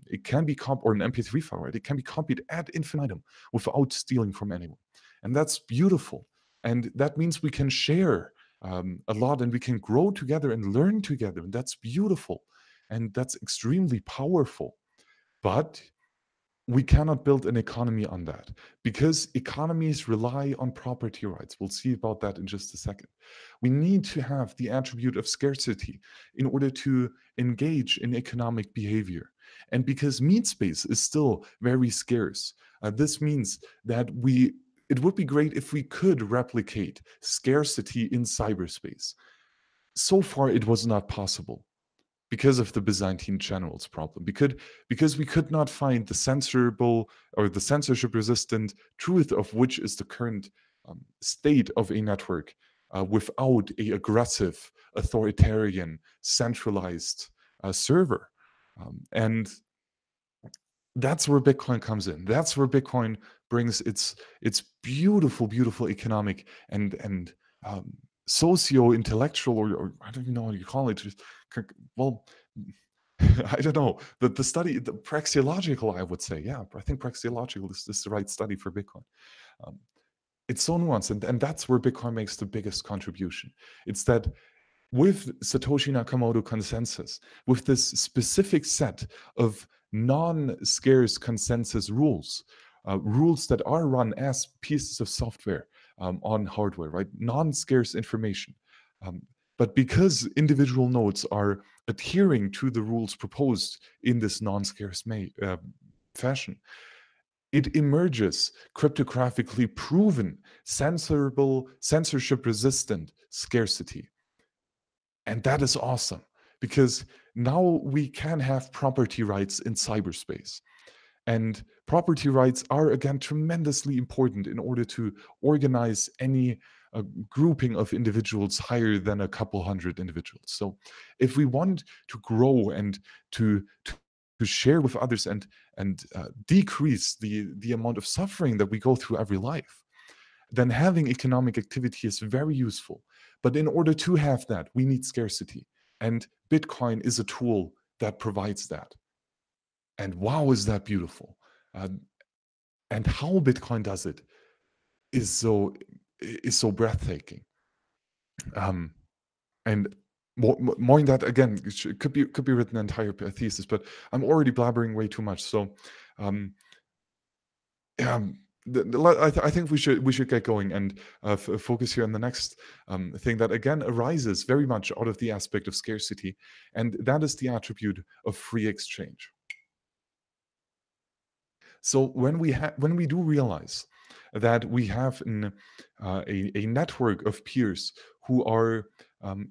It can be or an MP3 file, right? It can be copied ad infinitum without stealing from anyone. And that's beautiful. And that means we can share a lot, and we can grow together and learn together. And that's beautiful. And that's extremely powerful. But we cannot build an economy on that, because economies rely on property rights. We'll see about that in just a second. We need to have the attribute of scarcity in order to engage in economic behavior. And because meat space is still very scarce, this means that it would be great if we could replicate scarcity in cyberspace. So far, it was not possible because of the Byzantine generals problem, because we could not find the censorable or the censorship resistant truth of which is the current state of a network without a aggressive, authoritarian, centralized server. And that's where Bitcoin comes in. That's where Bitcoin brings its beautiful, beautiful economic and socio intellectual, or I don't even know what you call it. Well, I don't know, the study, the praxeological, I would say. Yeah, I think praxeological is the right study for Bitcoin. Um, it's so nuanced, and that's where Bitcoin makes the biggest contribution. It's that with Satoshi Nakamoto consensus, with this specific set of non-scarce consensus rules, rules that are run as pieces of software on hardware, right? Non-scarce information. Um, but because individual nodes are adhering to the rules proposed in this non-scarce fashion, it emerges cryptographically proven, censorable, censorship resistant scarcity. And that is awesome, because now we can have property rights in cyberspace. And property rights are, again, tremendously important in order to organize any grouping of individuals higher than a couple hundred individuals. So if we want to grow and to share with others and decrease the amount of suffering that we go through every life, then having economic activity is very useful. But in order to have that, we need scarcity. And Bitcoin is a tool that provides that. And wow, is that beautiful. Uh, and how Bitcoin does it is so breathtaking. Um, and more than that, again, it could be written an entire thesis, but I'm already blabbering way too much. So um, um, I think we should get going and focus here on the next thing that again arises very much out of the aspect of scarcity, and that is the attribute of free exchange. So when we do realize that we have a network of peers who are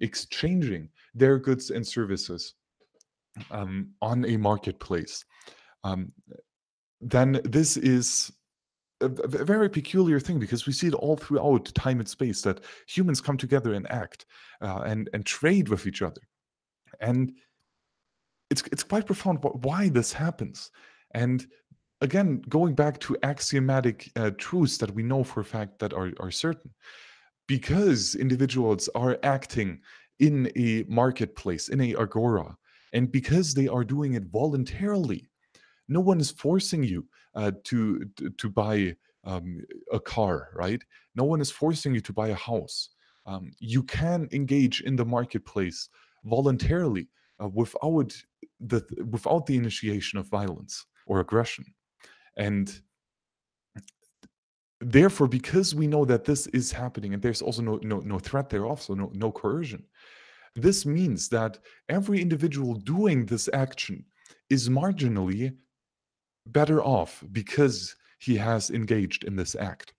exchanging their goods and services on a marketplace, um, then this is a very peculiar thing, because we see it all throughout time and space that humans come together and act and trade with each other, and it's quite profound why this happens. And again, going back to axiomatic truths that we know for a fact that are certain, because individuals are acting in a marketplace, in a agora, and because they are doing it voluntarily. No one is forcing you to buy a car, right? No one is forcing you to buy a house. You can engage in the marketplace voluntarily without the initiation of violence or aggression. And therefore, because we know that this is happening, and there's also no threat there, also no coercion, this means that every individual doing this action is marginally better off because he has engaged in this act.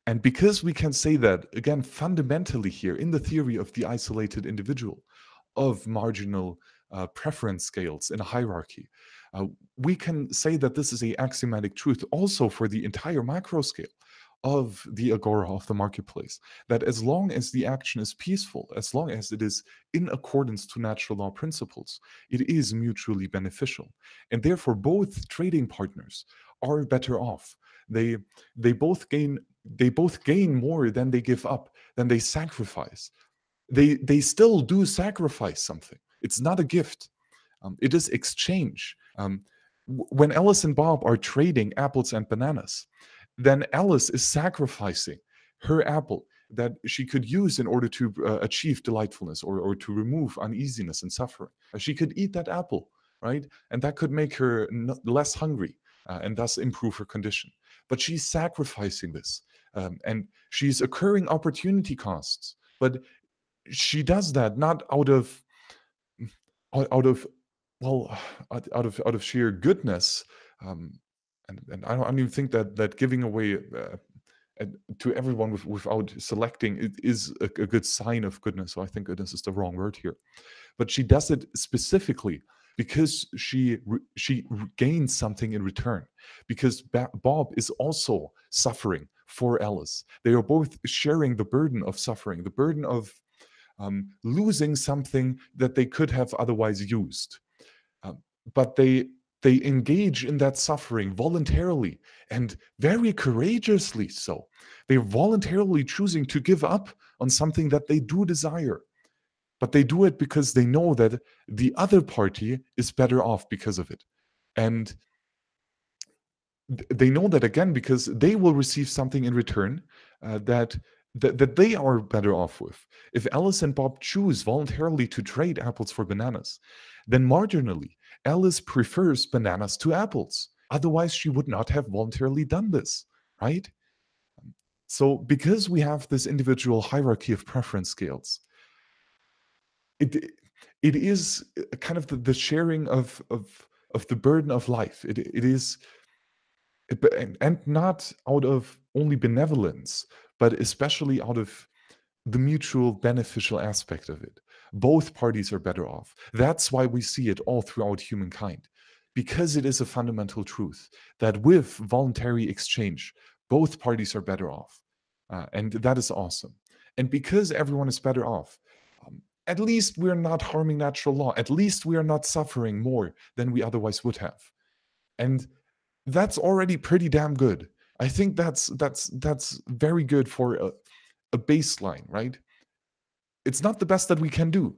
And because we can say that, again, fundamentally here in the theory of the isolated individual, of marginal preference scales in a hierarchy, uh, we can say that this is a axiomatic truth also for the entire macro scale of the agora, of the marketplace, that as long as the action is peaceful, as long as it is in accordance to natural law principles, it is mutually beneficial. And therefore, both trading partners are better off. They they both gain they both gain more than they give up, than they sacrifice. They still do sacrifice something. It's not a gift. It is exchange. When Alice and Bob are trading apples and bananas, then Alice is sacrificing her apple that she could use in order to achieve delightfulness, or to remove uneasiness and suffering. She could eat that apple, right? And that could make her less hungry, and thus improve her condition. But she's sacrificing this, and she's incurring opportunity costs. But she does that not out of well out of sheer goodness, um, and I don't even think that giving away to everyone without selecting it is a good sign of goodness. So I think goodness is the wrong word here. But she does it specifically because she gains something in return. Because Bob is also suffering for Alice. They are both sharing the burden of suffering, the burden of losing something that they could have otherwise used. Um, but they engage in that suffering voluntarily, and very courageously so. They're voluntarily choosing to give up on something that they do desire. But they do it because they know that the other party is better off because of it. And they know that, again, because they will receive something in return, that they are better off with. If Alice and Bob choose voluntarily to trade apples for bananas, then marginally Alice prefers bananas to apples. Otherwise, she would not have voluntarily done this, right? So, because we have this individual hierarchy of preference scales, it it is kind of the sharing of the burden of life. It is, and not out of only benevolence, but especially out of the mutual beneficial aspect of it. Both parties are better off. That's why we see it all throughout humankind, because it is a fundamental truth that with voluntary exchange, both parties are better off. And that is awesome. And because everyone is better off, at least we're not harming natural law. At least we are not suffering more than we otherwise would have. And that's already pretty damn good. I think that's very good for a baseline, right? It's not the best that we can do.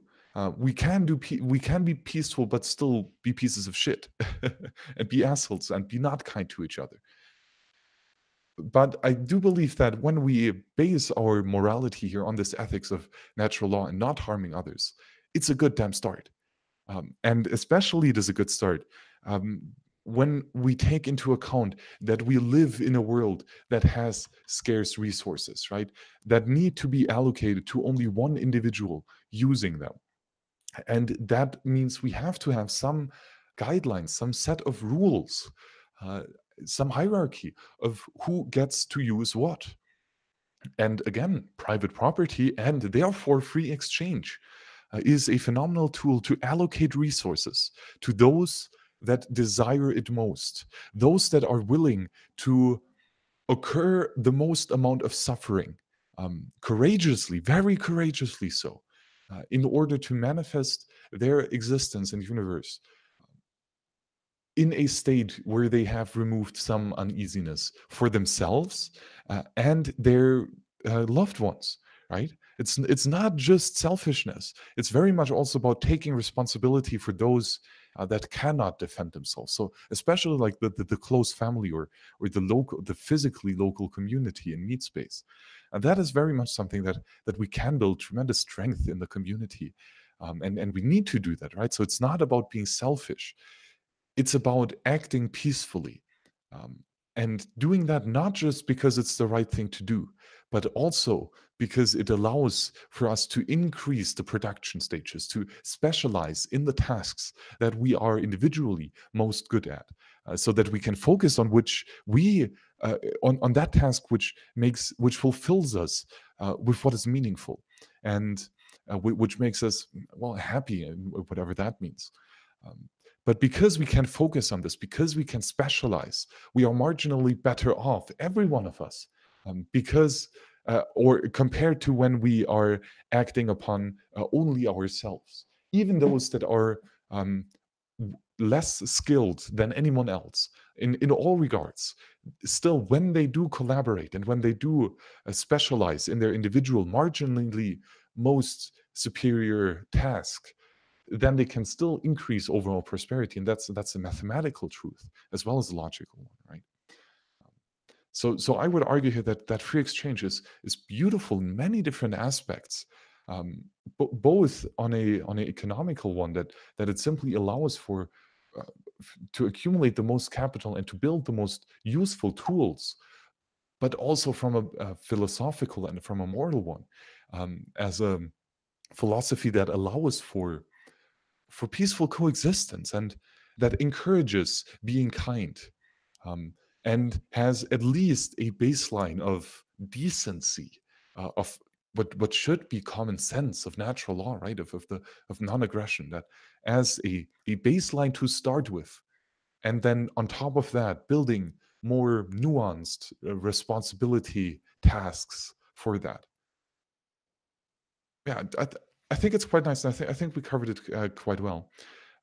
We can be peaceful, but still be pieces of shit, and be assholes, and be not kind to each other. But I do believe that when we base our morality here on this ethics of natural law and not harming others, it's a good damn start. And especially it is a good start um, when we take into account that we live in a world that has scarce resources, right? That need to be allocated to only one individual using them. And that means we have to have some guidelines, some set of rules, uh, some hierarchy of who gets to use what. And again, private property and therefore free exchange is a phenomenal tool to allocate resources to those that desire it most, those that are willing to occur the most amount of suffering, courageously, very courageously so, in order to manifest their existence in the universe in a state where they have removed some uneasiness for themselves and their loved ones, right? It's not just selfishness. It's very much also about taking responsibility for those that cannot defend themselves. So especially like the close family, or the physically local community and meet space. And that is very much something that we can build tremendous strength in the community. And we need to do that, right? So it's not about being selfish. It's about acting peacefully, um, and doing that not just because it's the right thing to do, but also because it allows for us to increase the production stages, to specialize in the tasks that we are individually most good at, so that we can focus on on that task which fulfills us with what is meaningful, and which makes us, well, happy, and whatever that means. Um, but because we can focus on this, because we can specialize, we are marginally better off, every one of us, because or compared to when we are acting upon only ourselves, even those that are um, less skilled than anyone else in all regards, still when they do collaborate and when they do specialize in their individual marginally most superior task, then they can still increase overall prosperity, and that's a mathematical truth as well as a logical one, right? So I would argue here that free exchange is beautiful in many different aspects, both on a economical one, that it simply allows for uh, to accumulate the most capital and to build the most useful tools, but also from a philosophical and from a moral one, as a philosophy that allows for peaceful coexistence and that encourages being kind, um, and has at least a baseline of decency, of what should be common sense of natural law, right? Of non-aggression, that as a baseline to start with, and then on top of that, building more nuanced responsibility tasks for that. Yeah, I think it's quite nice. I think we covered it quite well.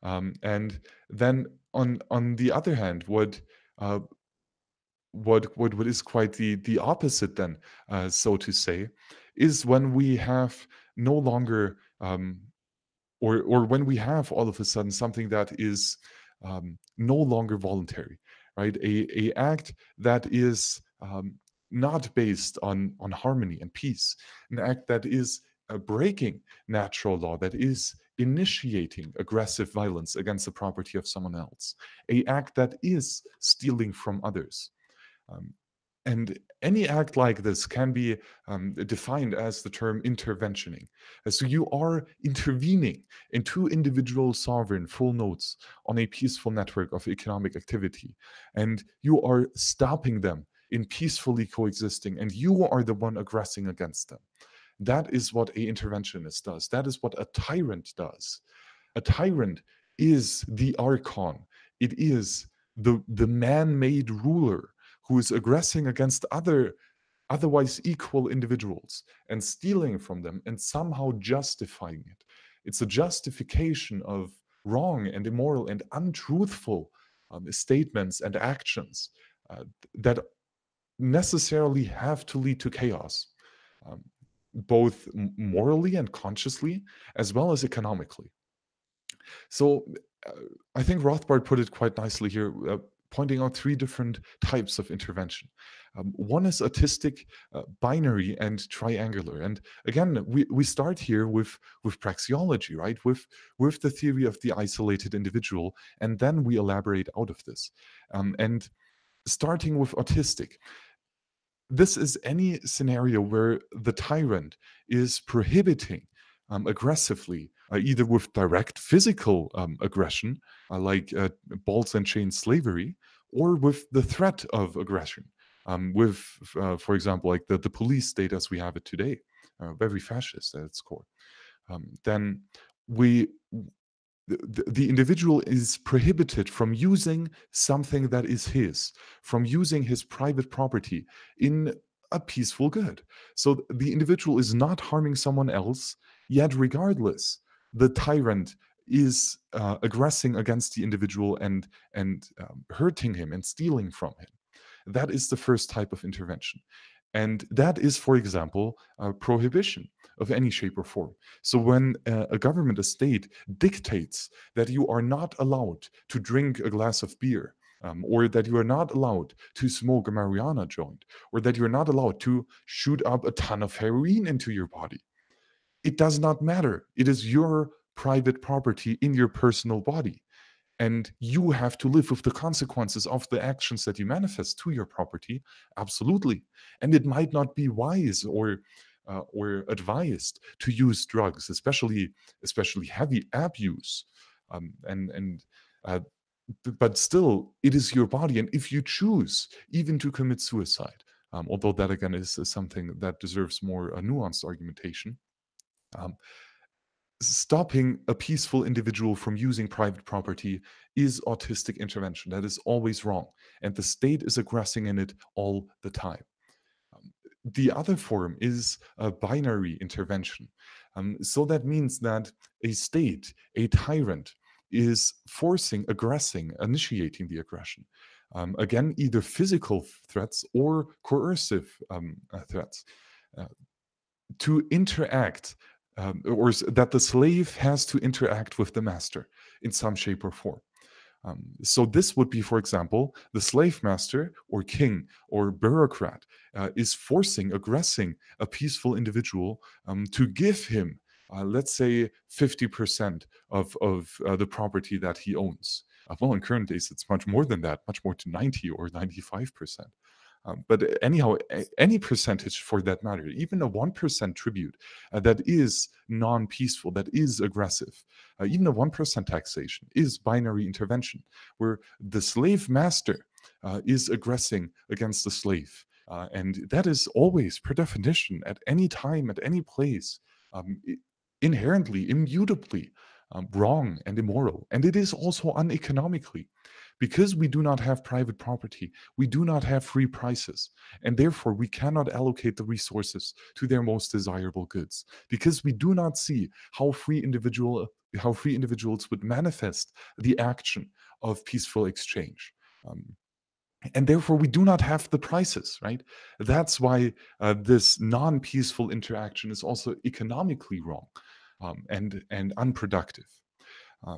And then on the other hand, uh, what is quite the opposite then, so to say, is when we have no longer or when we have all of a sudden something that is no longer voluntary, right? A act that is not based on harmony and peace, an act that is breaking natural law, that is initiating aggressive violence against the property of someone else, a act that is stealing from others. Um, and any act like this can be defined as the term interventioning. So you are intervening in two individual sovereign full nodes on a peaceful network of economic activity, and you are stopping them in peacefully coexisting, and you are the one aggressing against them. That is what a interventionist does. That is what a tyrant does. A tyrant is the archon. It is the man-made ruler who is aggressing against otherwise equal individuals and stealing from them and somehow justifying it. It's a justification of wrong and immoral and untruthful statements and actions that necessarily have to lead to chaos, um, both morally and consciously, as well as economically. So uh, I think Rothbard put it quite nicely here, pointing out three different types of intervention. One is autistic, binary, and triangular. And again, we start here with praxeology, right? With the theory of the isolated individual, and then we elaborate out of this. And starting with autistic, this is any scenario where the tyrant is prohibiting aggressively, either with direct physical aggression, like balls and chain slavery, or with the threat of aggression, with, for example, like the police state as we have it today, very fascist at its core. Then we the individual is prohibited from using something that is his, from using his private property in a peaceful good. So the individual is not harming someone else, yet, regardless, the tyrant is aggressing against the individual and hurting him and stealing from him. That is the first type of intervention. And that is, for example, prohibition of any shape or form. So when a government, a state, dictates that you are not allowed to drink a glass of beer, or that you are not allowed to smoke a marijuana joint, or that you're not allowed to shoot up a ton of heroin into your body, it does not matter. It is your private property in your personal body, and you have to live with the consequences of the actions that you manifest to your property. Absolutely. And it might not be wise or advised to use drugs, especially heavy abuse, and uh, but still it is your body, and if you choose even to commit suicide, although that again is something that deserves more nuanced argumentation, um, stopping a peaceful individual from using private property is autistic intervention. That is always wrong. And the state is aggressing in it all the time. The other form is a binary intervention. So that means that a state, a tyrant, is forcing, aggressing, initiating the aggression. Again, either physical threats or coercive threats uh, to interact, that the slave has to interact with the master in some shape or form. So this would be, for example, the slave master or king or bureaucrat is forcing, aggressing a peaceful individual to give him, let's say, 50% of the property that he owns. Well, in current days, it's much more than that, much more to 90 or 95%. But anyhow, any percentage for that matter, even a 1% tribute that is non peaceful, that is aggressive, even a 1% taxation is binary intervention, where the slave master is aggressing against the slave. And that is always, per definition, at any time, at any place, inherently, immutably wrong and immoral. And it is also uneconomically. Because we do not have private property, we do not have free prices, and therefore we cannot allocate the resources to their most desirable goods. Because we do not see how free individuals would manifest the action of peaceful exchange. Um, and therefore we do not have the prices, right? That's why this non-peaceful interaction is also economically wrong, and unproductive.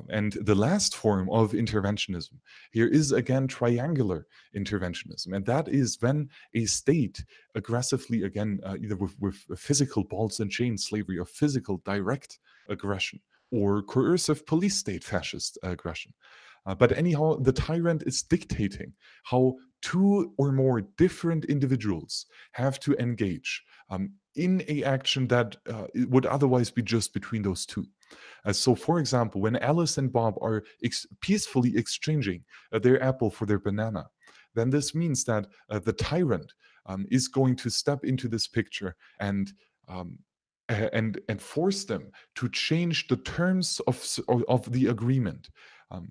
And the last form of interventionism here is again triangular interventionism. And that is when a state aggressively, again, either with physical balls and chain slavery or physical direct aggression or coercive police state fascist aggression. But anyhow, the tyrant is dictating how two or more different individuals have to engage in a action that would otherwise be just between those two. So, for example, when Alice and Bob are peacefully exchanging their apple for their banana, then this means that the tyrant is going to step into this picture um, and force them to change the terms of the agreement. Um,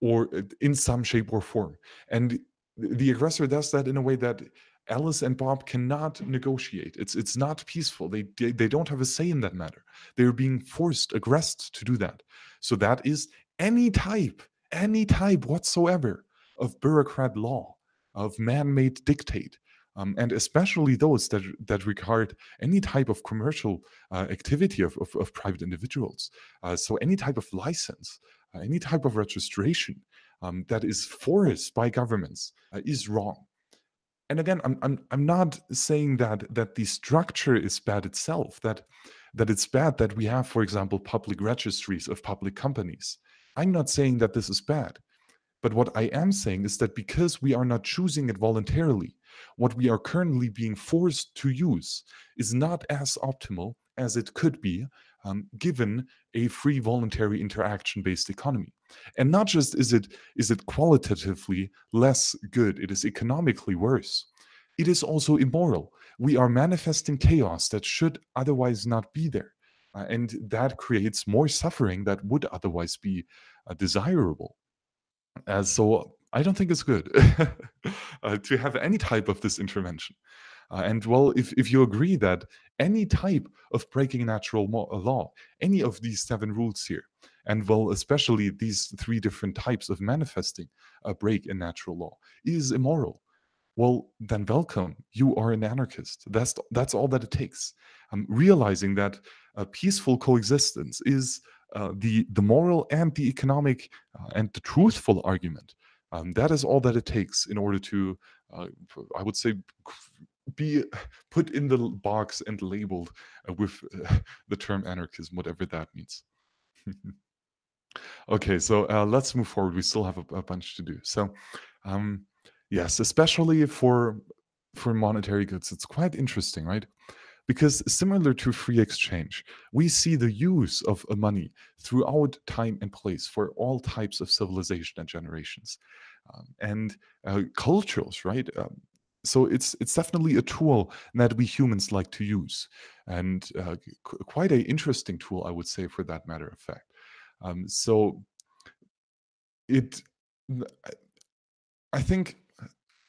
or in some shape or form. And the aggressor does that in a way that Alice and Bob cannot negotiate. It's not peaceful. They don't have a say in that matter. They're being forced, aggressed to do that. So that is any type whatsoever of bureaucrat law, of man-made dictate. And especially those that regard any type of commercial activity of private individuals. So any type of license, any type of registration that is forced by governments is wrong. And again, I'm not saying that the structure is bad itself, that it's bad that we have, for example, public registries of public companies. I'm not saying that this is bad. But what I am saying is that because we are not choosing it voluntarily, what we are currently being forced to use is not as optimal as it could be, given a free voluntary interaction based economy. And not just is it qualitatively less good, it is economically worse. It is also immoral. We are manifesting chaos that should otherwise not be there. And that creates more suffering that would otherwise be desirable. So I don't think it's good to have any type of this intervention. And well, if you agree that any type of breaking natural law, any of these seven rules here, and well, especially these three different types of manifesting a break in natural law, is immoral, well, then welcome. You are an anarchist. That's all that it takes. Realizing that peaceful coexistence is the moral and the economic and the truthful argument. That is all that it takes in order to, I would say, be put in the box and labeled with the term anarchism, whatever that means. Okay, so let's move forward. We still have a bunch to do. So, um, yes, especially for monetary goods, it's quite interesting, right? Because similar to free exchange, we see the use of money throughout time and place for all types of civilization and generations, and cultures, right? So it's definitely a tool that we humans like to use, and quite an interesting tool, I would say, for that matter of fact. So it, I think.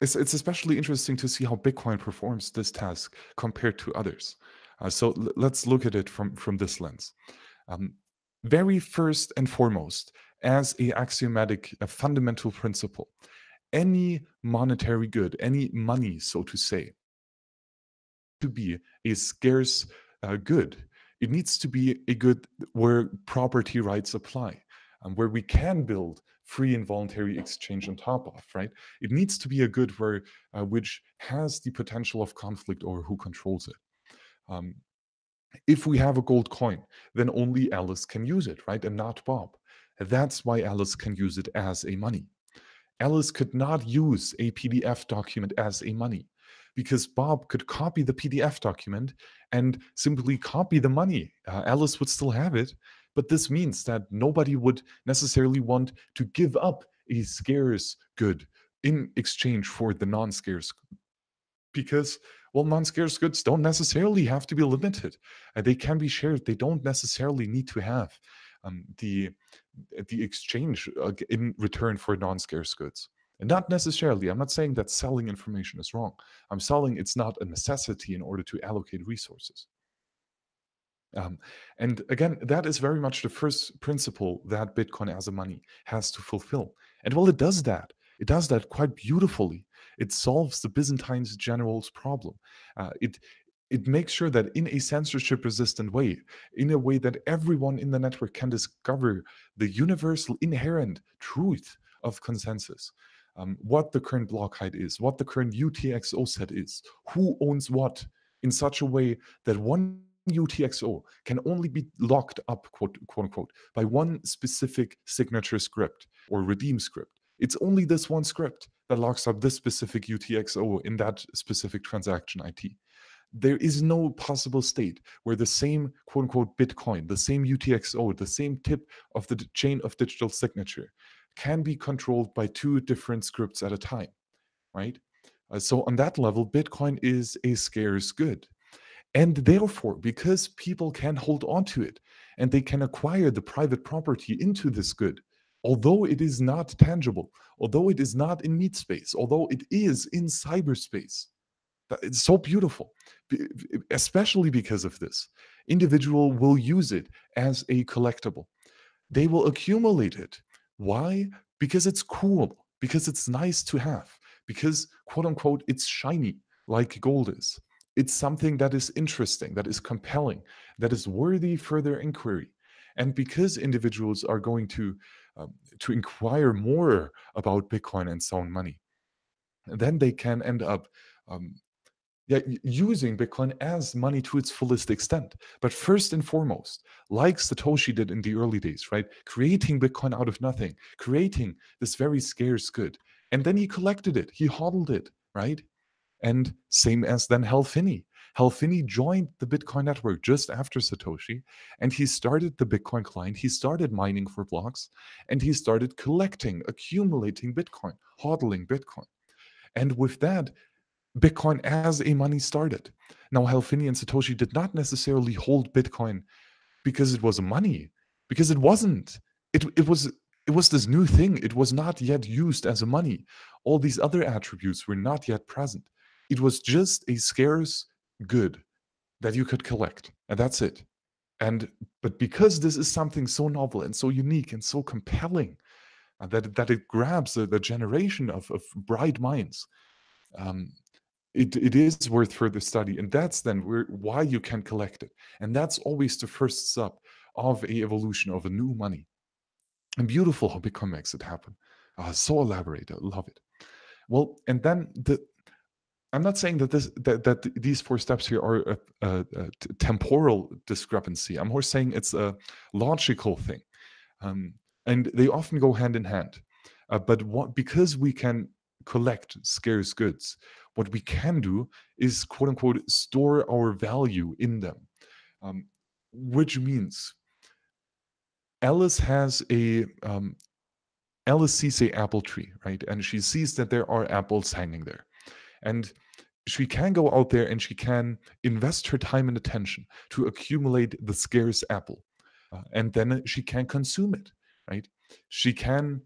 it's especially interesting to see how Bitcoin performs this task compared to others. So let's look at it from this lens. Um, Very first and foremost, as a axiomatic, a fundamental principle, any monetary good, any money, so to say, to be a scarce good. It needs to be a good where property rights apply, where we can build free and voluntary exchange on top of, right? It needs to be a good where which has the potential of conflict over who controls it. Um, if we have a gold coin, then only Alice can use it, right? And not Bob. That's why Alice can use it as a money. Alice could not use a PDF document as a money because Bob could copy the PDF document and simply copy the money. Alice would still have it, but this means that nobody would necessarily want to give up a scarce good in exchange for the non scarce because, well, non-scarce goods don't necessarily have to be limited. They can be shared. They don't necessarily need to have the exchange in return for non-scarce goods. And not necessarily. I'm not saying that selling information is wrong. I'm selling it's not a necessity in order to allocate resources. Um, and again, that is very much the first principle that Bitcoin as a money has to fulfill. And well, it does that. It does that quite beautifully. It solves the Byzantine's generals problem. It makes sure that in a censorship resistant way, in a way that everyone in the network can discover the universal inherent truth of consensus. What the current block height is, what the current UTXO set is, who owns what, in such a way that one UTXO can only be locked up, quote unquote, by one specific signature script or redeem script. It's only this one script that locks up this specific UTXO in that specific transaction IT. There is no possible state where the same quote unquote Bitcoin, the same UTXO, the same tip of the chain of digital signature can be controlled by two different scripts at a time, right? So, on that level, Bitcoin is a scarce good. And therefore, because people can hold on to it and they can acquire the private property into this good, although it is not tangible, although it is not in meat space, although it is in cyberspace, it's so beautiful, especially because of this. Individual will use it as a collectible. They will accumulate it. Why? Because it's cool, because it's nice to have, because quote unquote, it's shiny like gold is. It's something that is interesting, that is compelling, that is worthy further inquiry. And because individuals are going to inquire more about Bitcoin and sound money, then they can end up um, yeah, using Bitcoin as money to its fullest extent. But first and foremost, like Satoshi did in the early days, right? Creating Bitcoin out of nothing, creating this very scarce good. And then he collected it, he hodled it, right? And same as then Hal Finney. Hal Finney joined the Bitcoin network just after Satoshi, and he started the Bitcoin client. He started mining for blocks, and he started collecting, accumulating Bitcoin, hodling Bitcoin. And with that, Bitcoin as a money started. Now, Hal Finney and Satoshi did not necessarily hold Bitcoin because it was a money, because it wasn't. It was this new thing. It was not yet used as a money. All these other attributes were not yet present. It was just a scarce good that you could collect, and that's it. And but because this is something so novel and so unique and so compelling, that it grabs the generation of bright minds, um, it is worth further study, and that's then why you can collect it. And that's always the first step of a evolution of a new money. And beautiful how Bitcoin makes it happen. So elaborate, I love it. Well, and then I'm not saying that these four steps here are a temporal discrepancy. I'm more saying it's a logical thing, um, and they often go hand in hand. Because we can collect scarce goods, what we can do is quote unquote store our value in them, um, which means Alice has a Alice sees a apple tree, right, and she sees that there are apples hanging there, and she can go out there and she can invest her time and attention to accumulate the scarce apple, and then she can consume it, right? She can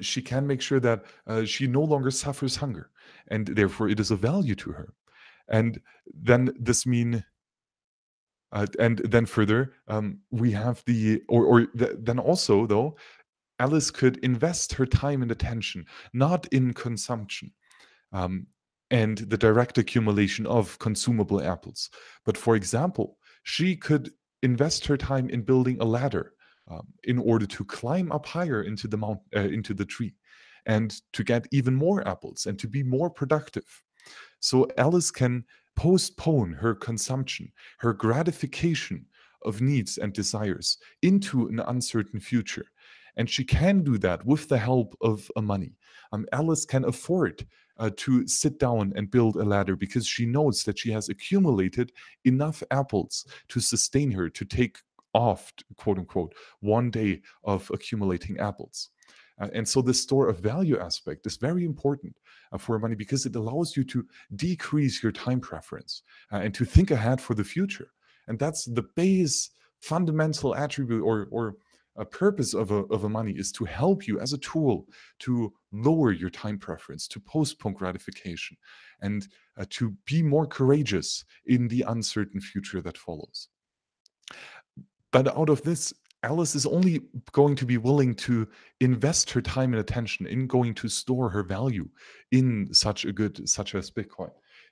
She can make sure that she no longer suffers hunger, and therefore it is of value to her. And then this mean and then further, we have then also though, Alice could invest her time and attention not in consumption, um, and the direct accumulation of consumable apples. But for example, she could invest her time in building a ladder in order to climb up higher into the into the tree, and to get even more apples and to be more productive. So Alice can postpone her consumption, her gratification of needs and desires into an uncertain future. And she can do that with the help of money. Alice can afford to sit down and build a ladder because she knows that she has accumulated enough apples to sustain her to take off, quote unquote, one day of accumulating apples. And so the store of value aspect is very important for money because it allows you to decrease your time preference and to think ahead for the future. And that's the base fundamental attribute or a purpose of a money is to help you as a tool to lower your time preference, to postpone gratification, and to be more courageous in the uncertain future that follows. But out of this, Alice is only going to be willing to invest her time and attention in going to store her value in such a good, such as Bitcoin,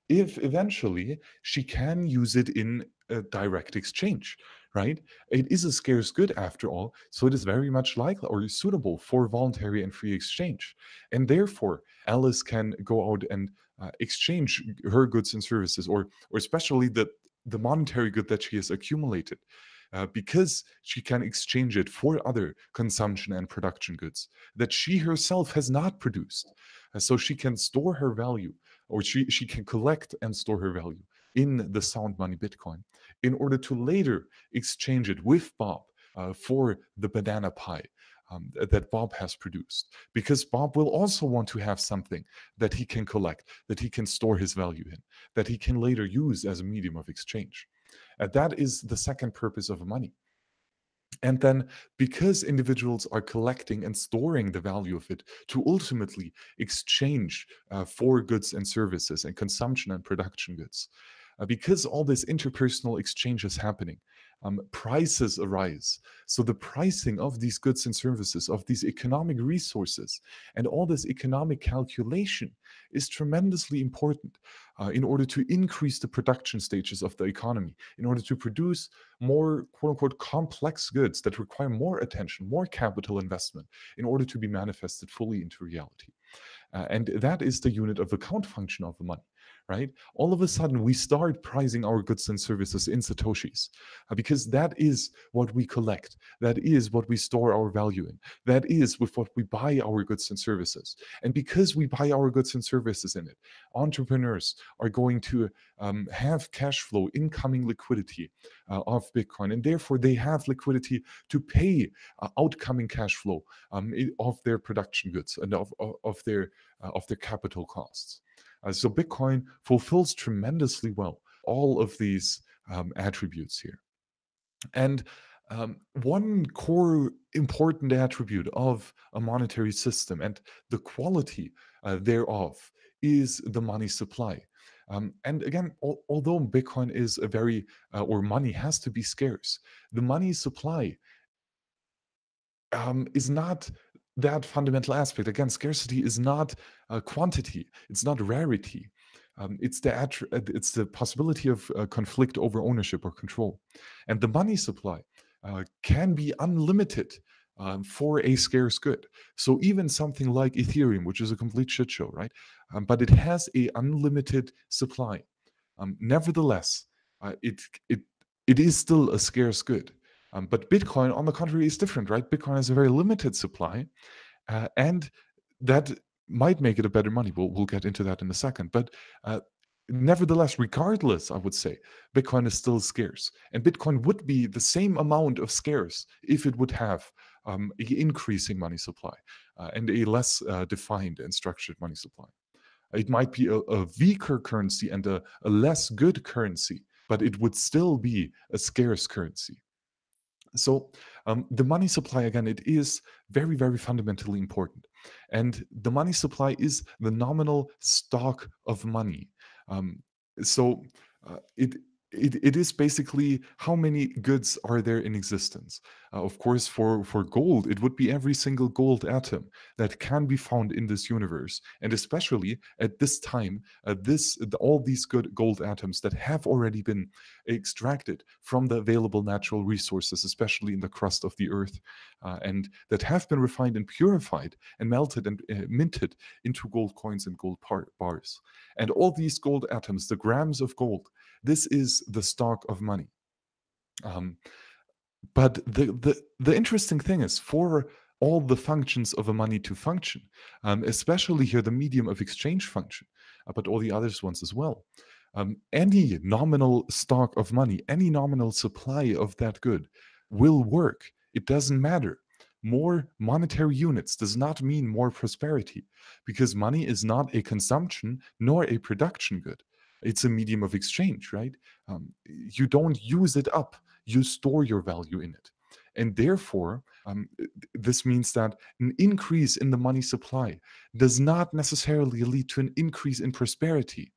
if eventually she can use it in a direct exchange, right? It is a scarce good after all, so it is very much likely or suitable for voluntary and free exchange. And therefore, Alice can go out and exchange her goods and services, or especially the monetary good that she has accumulated, because she can exchange it for other consumption and production goods that she herself has not produced. So she can store her value, or she can collect and store her value in the sound money Bitcoin in order to later exchange it with Bob for the banana pie. That Bob has produced, because Bob will also want to have something that he can collect, that he can store his value in, that he can later use as a medium of exchange. That is the second purpose of money. And then, because individuals are collecting and storing the value of it to ultimately exchange for goods and services and consumption and production goods, because all this interpersonal exchange is happening, prices arise. So, the pricing of these goods and services, of these economic resources, and all this economic calculation is tremendously important in order to increase the production stages of the economy, in order to produce more quote unquote complex goods that require more attention, more capital investment in order to be manifested fully into reality. And that is the unit of account function of the money, right? All of a sudden, we start pricing our goods and services in Satoshis because that is what we collect. That is what we store our value in. That is with what we buy our goods and services. And because we buy our goods and services in it, entrepreneurs are going to have cash flow, incoming liquidity of Bitcoin. And therefore, they have liquidity to pay outcoming cash flow of their production goods and of their capital costs. So Bitcoin fulfills tremendously well all of these attributes here. And one core important attribute of a monetary system and the quality thereof is the money supply. And again, although Bitcoin is a very, or money has to be scarce, the money supply is not that fundamental aspect. Again, scarcity is not quantity; it's not rarity. It's the possibility of conflict over ownership or control, and the money supply can be unlimited for a scarce good. So even something like Ethereum, which is a complete shit show, right? But it has a unlimited supply. Nevertheless, uh, it it it is still a scarce good. But Bitcoin, on the contrary, is different, right? Bitcoin has a very limited supply, and that might make it a better money. We'll get into that in a second. But nevertheless, regardless, I would say Bitcoin is still scarce, and Bitcoin would be the same amount of scarce if it would have an increasing money supply and a less defined and structured money supply. It might be a weaker currency and a less good currency, but it would still be a scarce currency. So The money supply, again, it is very, very fundamentally important. And the money supply is the nominal stock of money. Um, so it it is basically how many goods are there in existence. Of course, for gold, it would be every single gold atom that can be found in this universe, and especially at this time, all these good gold atoms that have already been extracted from the available natural resources, especially in the crust of the earth, and that have been refined and purified and melted and minted into gold coins and gold bars. And all these gold atoms, the grams of gold, this is the stock of money. Um, but the interesting thing is, for all the functions of a money to function, especially here the medium of exchange function, but all the others ones as well. Any nominal stock of money, any nominal supply of that good will work. It doesn't matter. More monetary units does not mean more prosperity, because money is not a consumption nor a production good. It's a medium of exchange, right? You don't use it up, you store your value in it. And therefore, this means that an increase in the money supply does not necessarily lead to an increase in prosperity,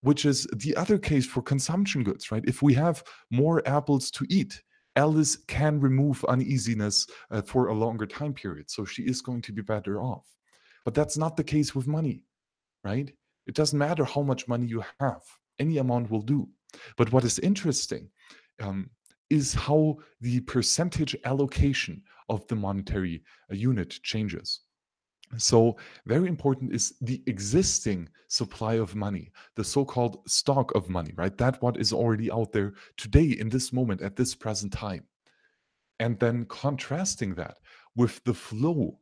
which is the other case for consumption goods, right? If we have more apples to eat, Alice can remove uneasiness for a longer time period. So she is going to be better off. But that's not the case with money, right? It doesn't matter how much money you have, any amount will do. But what is interesting um, is how the percentage allocation of the monetary unit changes. So, very important is the existing supply of money, the so called stock of money, right? That what is already out there today, in this moment, at this present time. And then contrasting that with the flow,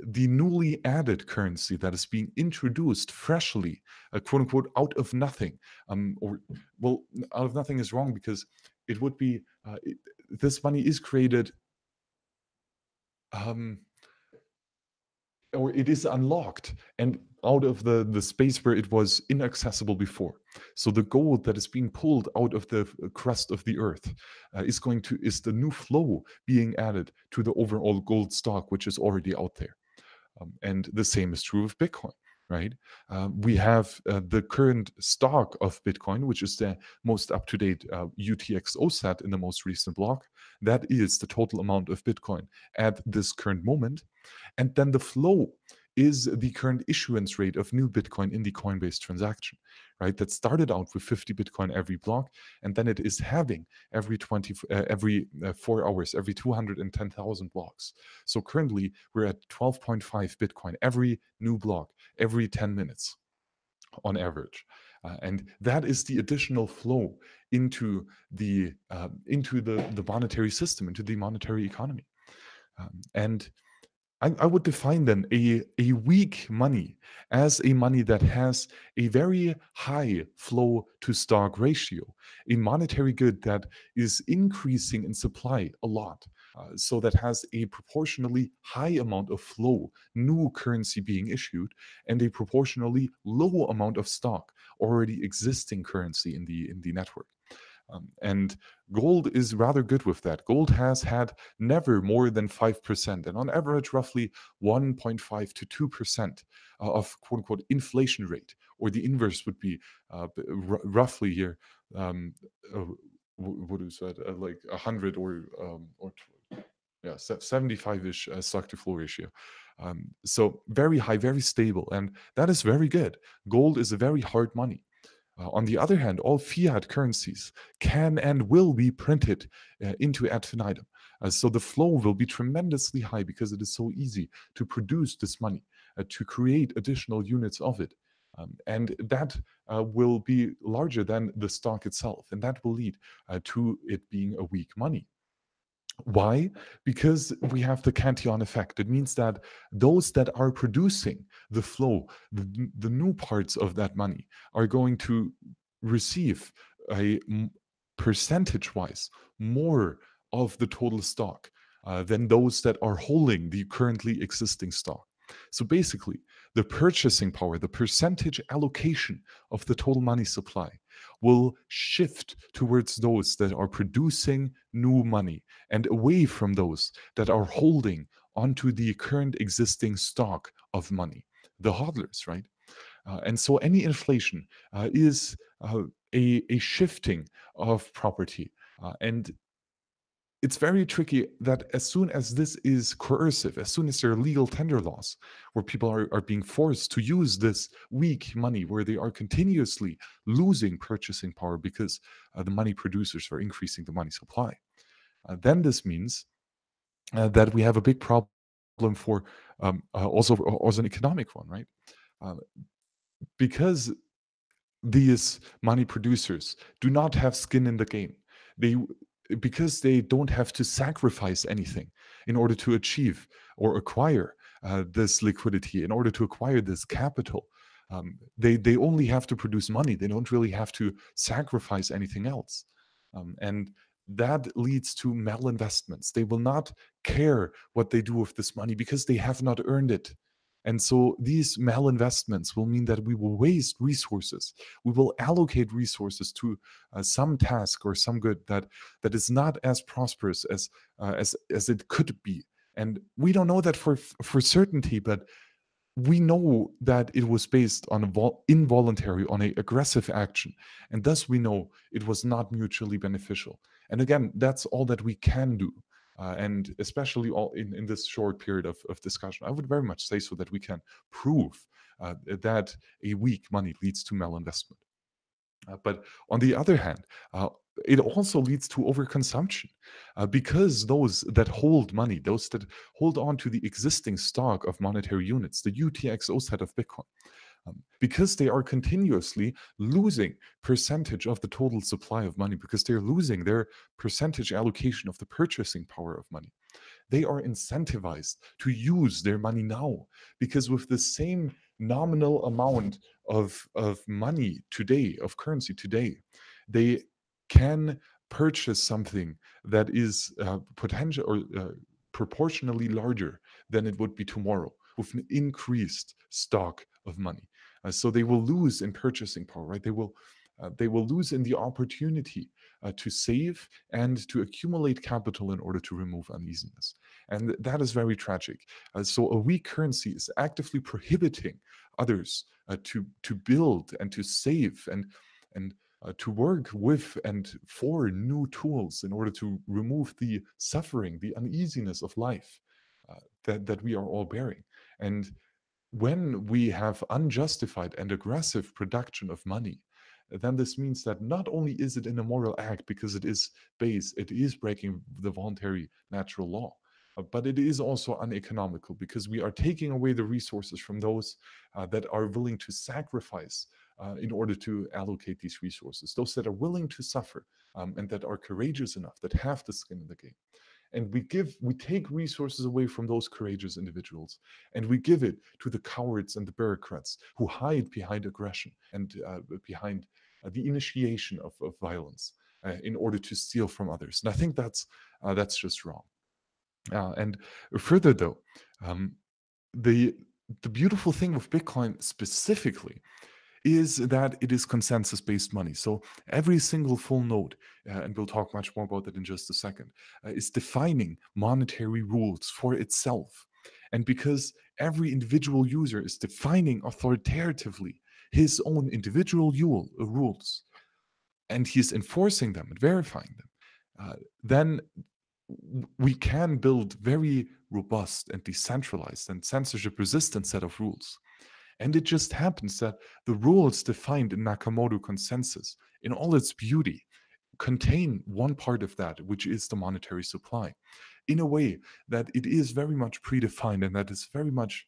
the newly added currency that is being introduced freshly, quote unquote, out of nothing. Or, well, out of nothing is wrong, because it would be this money is created. Um, or it is unlocked and out of the space where it was inaccessible before. So the gold that is being pulled out of the crust of the earth is the new flow being added to the overall gold stock, which is already out there. And the same is true of Bitcoin, right? We have the current stock of Bitcoin, which is the most up to date UTXO set in the most recent block. That is the total amount of Bitcoin at this current moment. And then the flow is the current issuance rate of new Bitcoin in the Coinbase transaction, right? That started out with 50 Bitcoin every block, and then it is having every 4 hours, every 210,000 blocks. So currently we're at 12.5 Bitcoin every new block, every 10 minutes on average. And that is the additional flow into the monetary system, into the monetary economy. And I would define then a weak money as a money that has a very high flow to stock ratio, a monetary good that is increasing in supply a lot. So that has a proportionally high amount of flow, new currency being issued, and a proportionally low amount of stock, already existing currency in the network. And gold is rather good with that. Gold has had never more than 5%, and on average, roughly 1.5 to 2% of quote unquote inflation rate, or the inverse would be roughly here. Uh, what is that? Like 100 or yeah, 75-ish stock to flow ratio. So very high, very stable, and that is very good. Gold is a very hard money. On the other hand, all fiat currencies can and will be printed into ad infinitum. So the flow will be tremendously high, because it is so easy to produce this money, to create additional units of it. And that will be larger than the stock itself. And that will lead to it being a weak money. Why? Because we have the Cantillon effect. It means that those that are producing the flow, the new parts of that money, are going to receive a percentage wise more of the total stock than those that are holding the currently existing stock. So basically, the purchasing power, the percentage allocation of the total money supply will shift towards those that are producing new money and away from those that are holding onto the current existing stock of money, the hodlers, right? And so any inflation is a shifting of property. And it's very tricky that as soon as this is coercive, as soon as there are legal tender laws where people are being forced to use this weak money, where they are continuously losing purchasing power because the money producers are increasing the money supply, then this means that we have a big problem for also an economic one, right? Uh, because these money producers do not have skin in the game. They Because they don't have to sacrifice anything in order to achieve or acquire this liquidity, in order to acquire this capital. They only have to produce money. They don't really have to sacrifice anything else, and that leads to malinvestments. They will not care what they do with this money because they have not earned it. And so these malinvestments will mean that we will waste resources. We will allocate resources to some task or some good that is not as prosperous as it could be. And we don't know that for certainty, but we know that it was based on involuntary, on a aggressive action, and thus we know it was not mutually beneficial. And again, that's all that we can do. And especially all in this short period of discussion, I would very much say so that we can prove that a weak money leads to malinvestment. But on the other hand, it also leads to overconsumption because those that hold money, those that hold on to the existing stock of monetary units, the UTXO set of Bitcoin, because they are continuously losing percentage of the total supply of money, because they're losing their percentage allocation of the purchasing power of money, they are incentivized to use their money now, because with the same nominal amount of money today, of currency today, they can purchase something that is potential or proportionally larger than it would be tomorrow with an increased stock of money. So they will lose in purchasing power, right? They will lose in the opportunity to save and to accumulate capital in order to remove uneasiness. And that is very tragic. So a weak currency is actively prohibiting others to build and to save and to work with and for new tools in order to remove the suffering, the uneasiness of life that we are all bearing. And when we have unjustified and aggressive production of money, then this means that not only is it an immoral act because it is base, it is breaking the voluntary natural law, but it is also uneconomical because we are taking away the resources from those that are willing to sacrifice in order to allocate these resources, those that are willing to suffer and that are courageous enough, that have the skin in the game. And we take resources away from those courageous individuals and we give it to the cowards and the bureaucrats who hide behind aggression and behind the initiation of violence in order to steal from others. And I think that's just wrong. And further though, um, the the beautiful thing with Bitcoin specifically is that it is consensus based money. So every single full node, and we'll talk much more about that in just a second, is defining monetary rules for itself. And because every individual user is defining authoritatively his own individual rules, and he's enforcing them and verifying them, then we can build very robust and decentralized and censorship resistant set of rules. And it just happens that the rules defined in Nakamoto consensus, in all its beauty, contain one part of that, which is the monetary supply, in a way that it is very much predefined and that is very much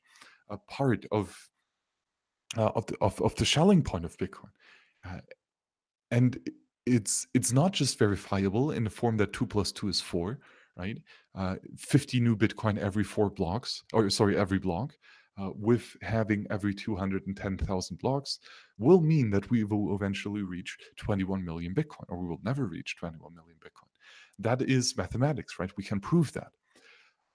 a part of the shelling point of Bitcoin. Uh, and it's not just verifiable in the form that 2 plus 2 is 4, right? 50 new Bitcoin every 4 blocks, or sorry, every block, with having every 210,000 blocks will mean that we will eventually reach 21 million Bitcoin, or we will never reach 21 million Bitcoin. That is mathematics, right? We can prove that.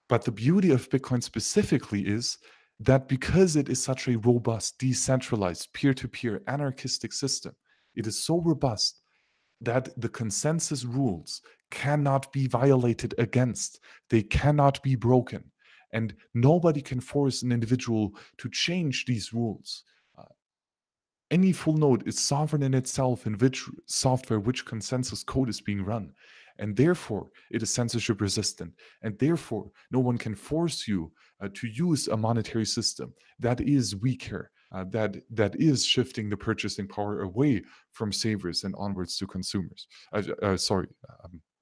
But the beauty of Bitcoin specifically is that because it is such a robust, decentralized, peer to peer, anarchistic system, It is so robust that the consensus rules cannot be violated against, they cannot be broken, and nobody can force an individual to change these rules. Uh, any full node is sovereign in itself in which software, which consensus code is being run. And therefore, it is censorship resistant. And therefore, no one can force you to use a monetary system that is weaker, that is shifting the purchasing power away from savers and onwards to consumers. Sorry,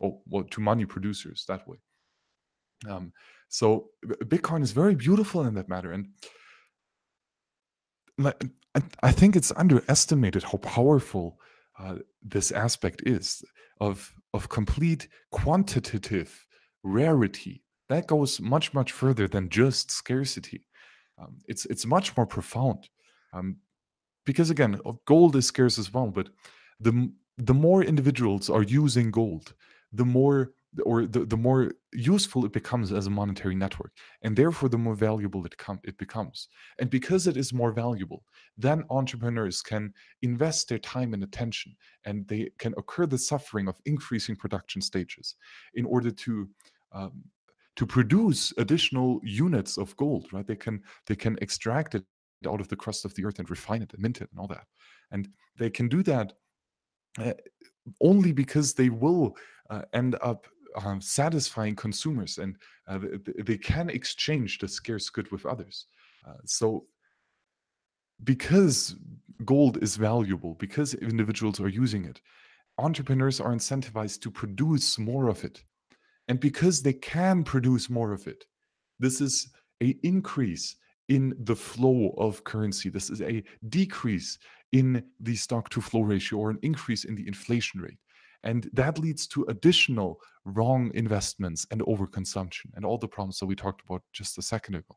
well, to money producers that way. Um, so Bitcoin is very beautiful in that matter, and like, I think it's underestimated how powerful this aspect is of complete quantitative rarity. That goes much further than just scarcity. It's much more profound. Um, because again, gold is scarce as well, but the more individuals are using gold, the more the more useful it becomes as a monetary network, and therefore the more valuable it becomes. And because it is more valuable, then entrepreneurs can invest their time and attention, and they can occur the suffering of increasing production stages in order um, to produce additional units of gold. Right? They can extract it out of the crust of the earth and refine it and mint it and all that. And they can do that uh, only because they will end up satisfying consumers, and they can exchange the scarce good with others. So, because gold is valuable, because individuals are using it, entrepreneurs are incentivized to produce more of it. And because they can produce more of it, this is a increase in the flow of currency. This is a decrease in the stock to flow ratio, or an increase in the inflation rate. And that leads to additional wrong investments and overconsumption and all the problems that we talked about just a second ago.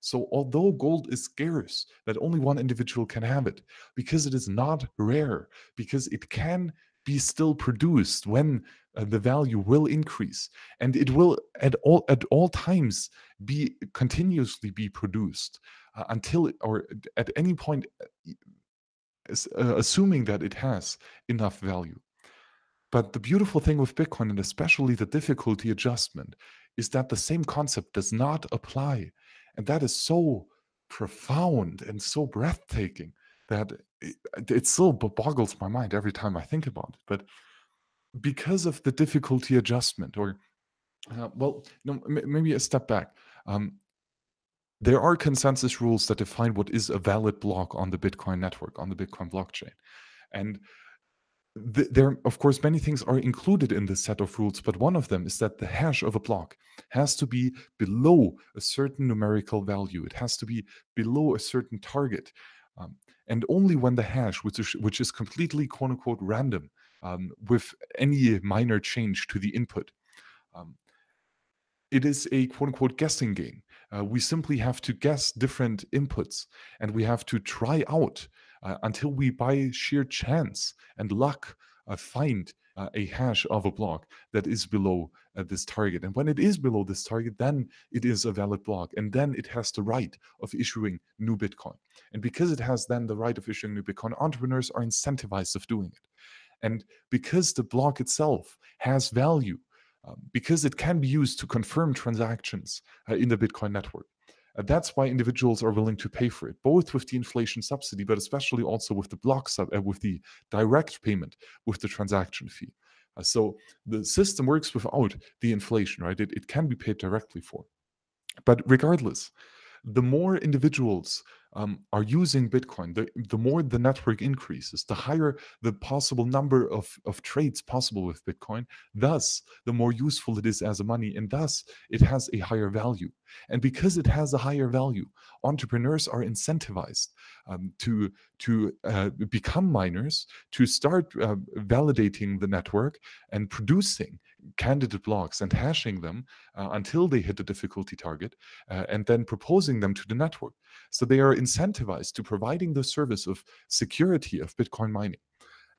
So, although gold is scarce, that only one individual can have it, because it is not rare, because it can be still produced when the value will increase, and it will at all times be continuously be produced until, or at any point, assuming that it has enough value. But the beautiful thing with Bitcoin, and especially the difficulty adjustment, is that the same concept does not apply. And that is so profound and so breathtaking that it still boggles my mind every time I think about it. But because of the difficulty adjustment, or, well, no, maybe a step back. There are consensus rules that define what is a valid block on the Bitcoin network, on the Bitcoin blockchain. And there, of course, many things are included in this set of rules, but one of them is that the hash of a block has to be below a certain numerical value. It has to be below a certain target. And only when the hash, which is completely quote unquote random, with any minor change to the input, um, it is a quote unquote guessing game. We simply have to guess different inputs, and we have to try out until we, by sheer chance and luck, find a hash of a block that is below this target. And when it is below this target, then it is a valid block. And then it has the right of issuing new Bitcoin. And because it has then the right of issuing new Bitcoin, entrepreneurs are incentivized of doing it. And because the block itself has value, because it can be used to confirm transactions in the Bitcoin network. That's why individuals are willing to pay for it, both with the inflation subsidy, but especially also with the with the direct payment, with the transaction fee. So the system works without the inflation, right? It can be paid directly for. But regardless, the more individuals are using Bitcoin, the more the network increases, the higher the possible number of trades possible with Bitcoin. Thus, the more useful it is as a money, and thus it has a higher value. And because it has a higher value, entrepreneurs are incentivized to become miners, to start validating the network and producing candidate blocks and hashing them until they hit the difficulty target, and then proposing them to the network. So they are incentivized to providing the service of security of Bitcoin mining.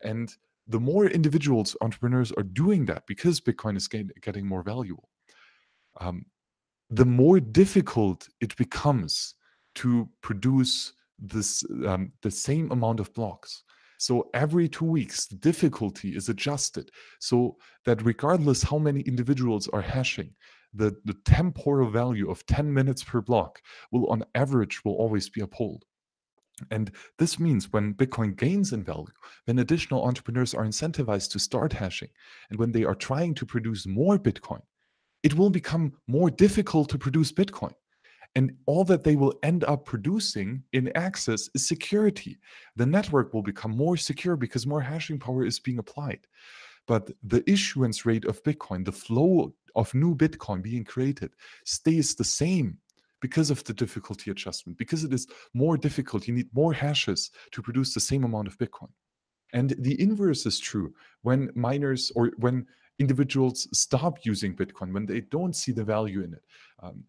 And the more individuals, entrepreneurs are doing that, because Bitcoin is getting more valuable, um, the more difficult it becomes to produce the same amount of blocks. So every 2 weeks, the difficulty is adjusted so that regardless how many individuals are hashing, the temporal value of 10 minutes per block will on average will always be upheld. And this means when Bitcoin gains in value, when additional entrepreneurs are incentivized to start hashing, and when they are trying to produce more Bitcoin, it will become more difficult to produce Bitcoin. And all that they will end up producing in access is security. The network will become more secure because more hashing power is being applied. But the issuance rate of Bitcoin, the flow of new Bitcoin being created, stays the same because of the difficulty adjustment, because it is more difficult. You need more hashes to produce the same amount of Bitcoin. And the inverse is true when miners or when individuals stop using Bitcoin, when they don't see the value in it,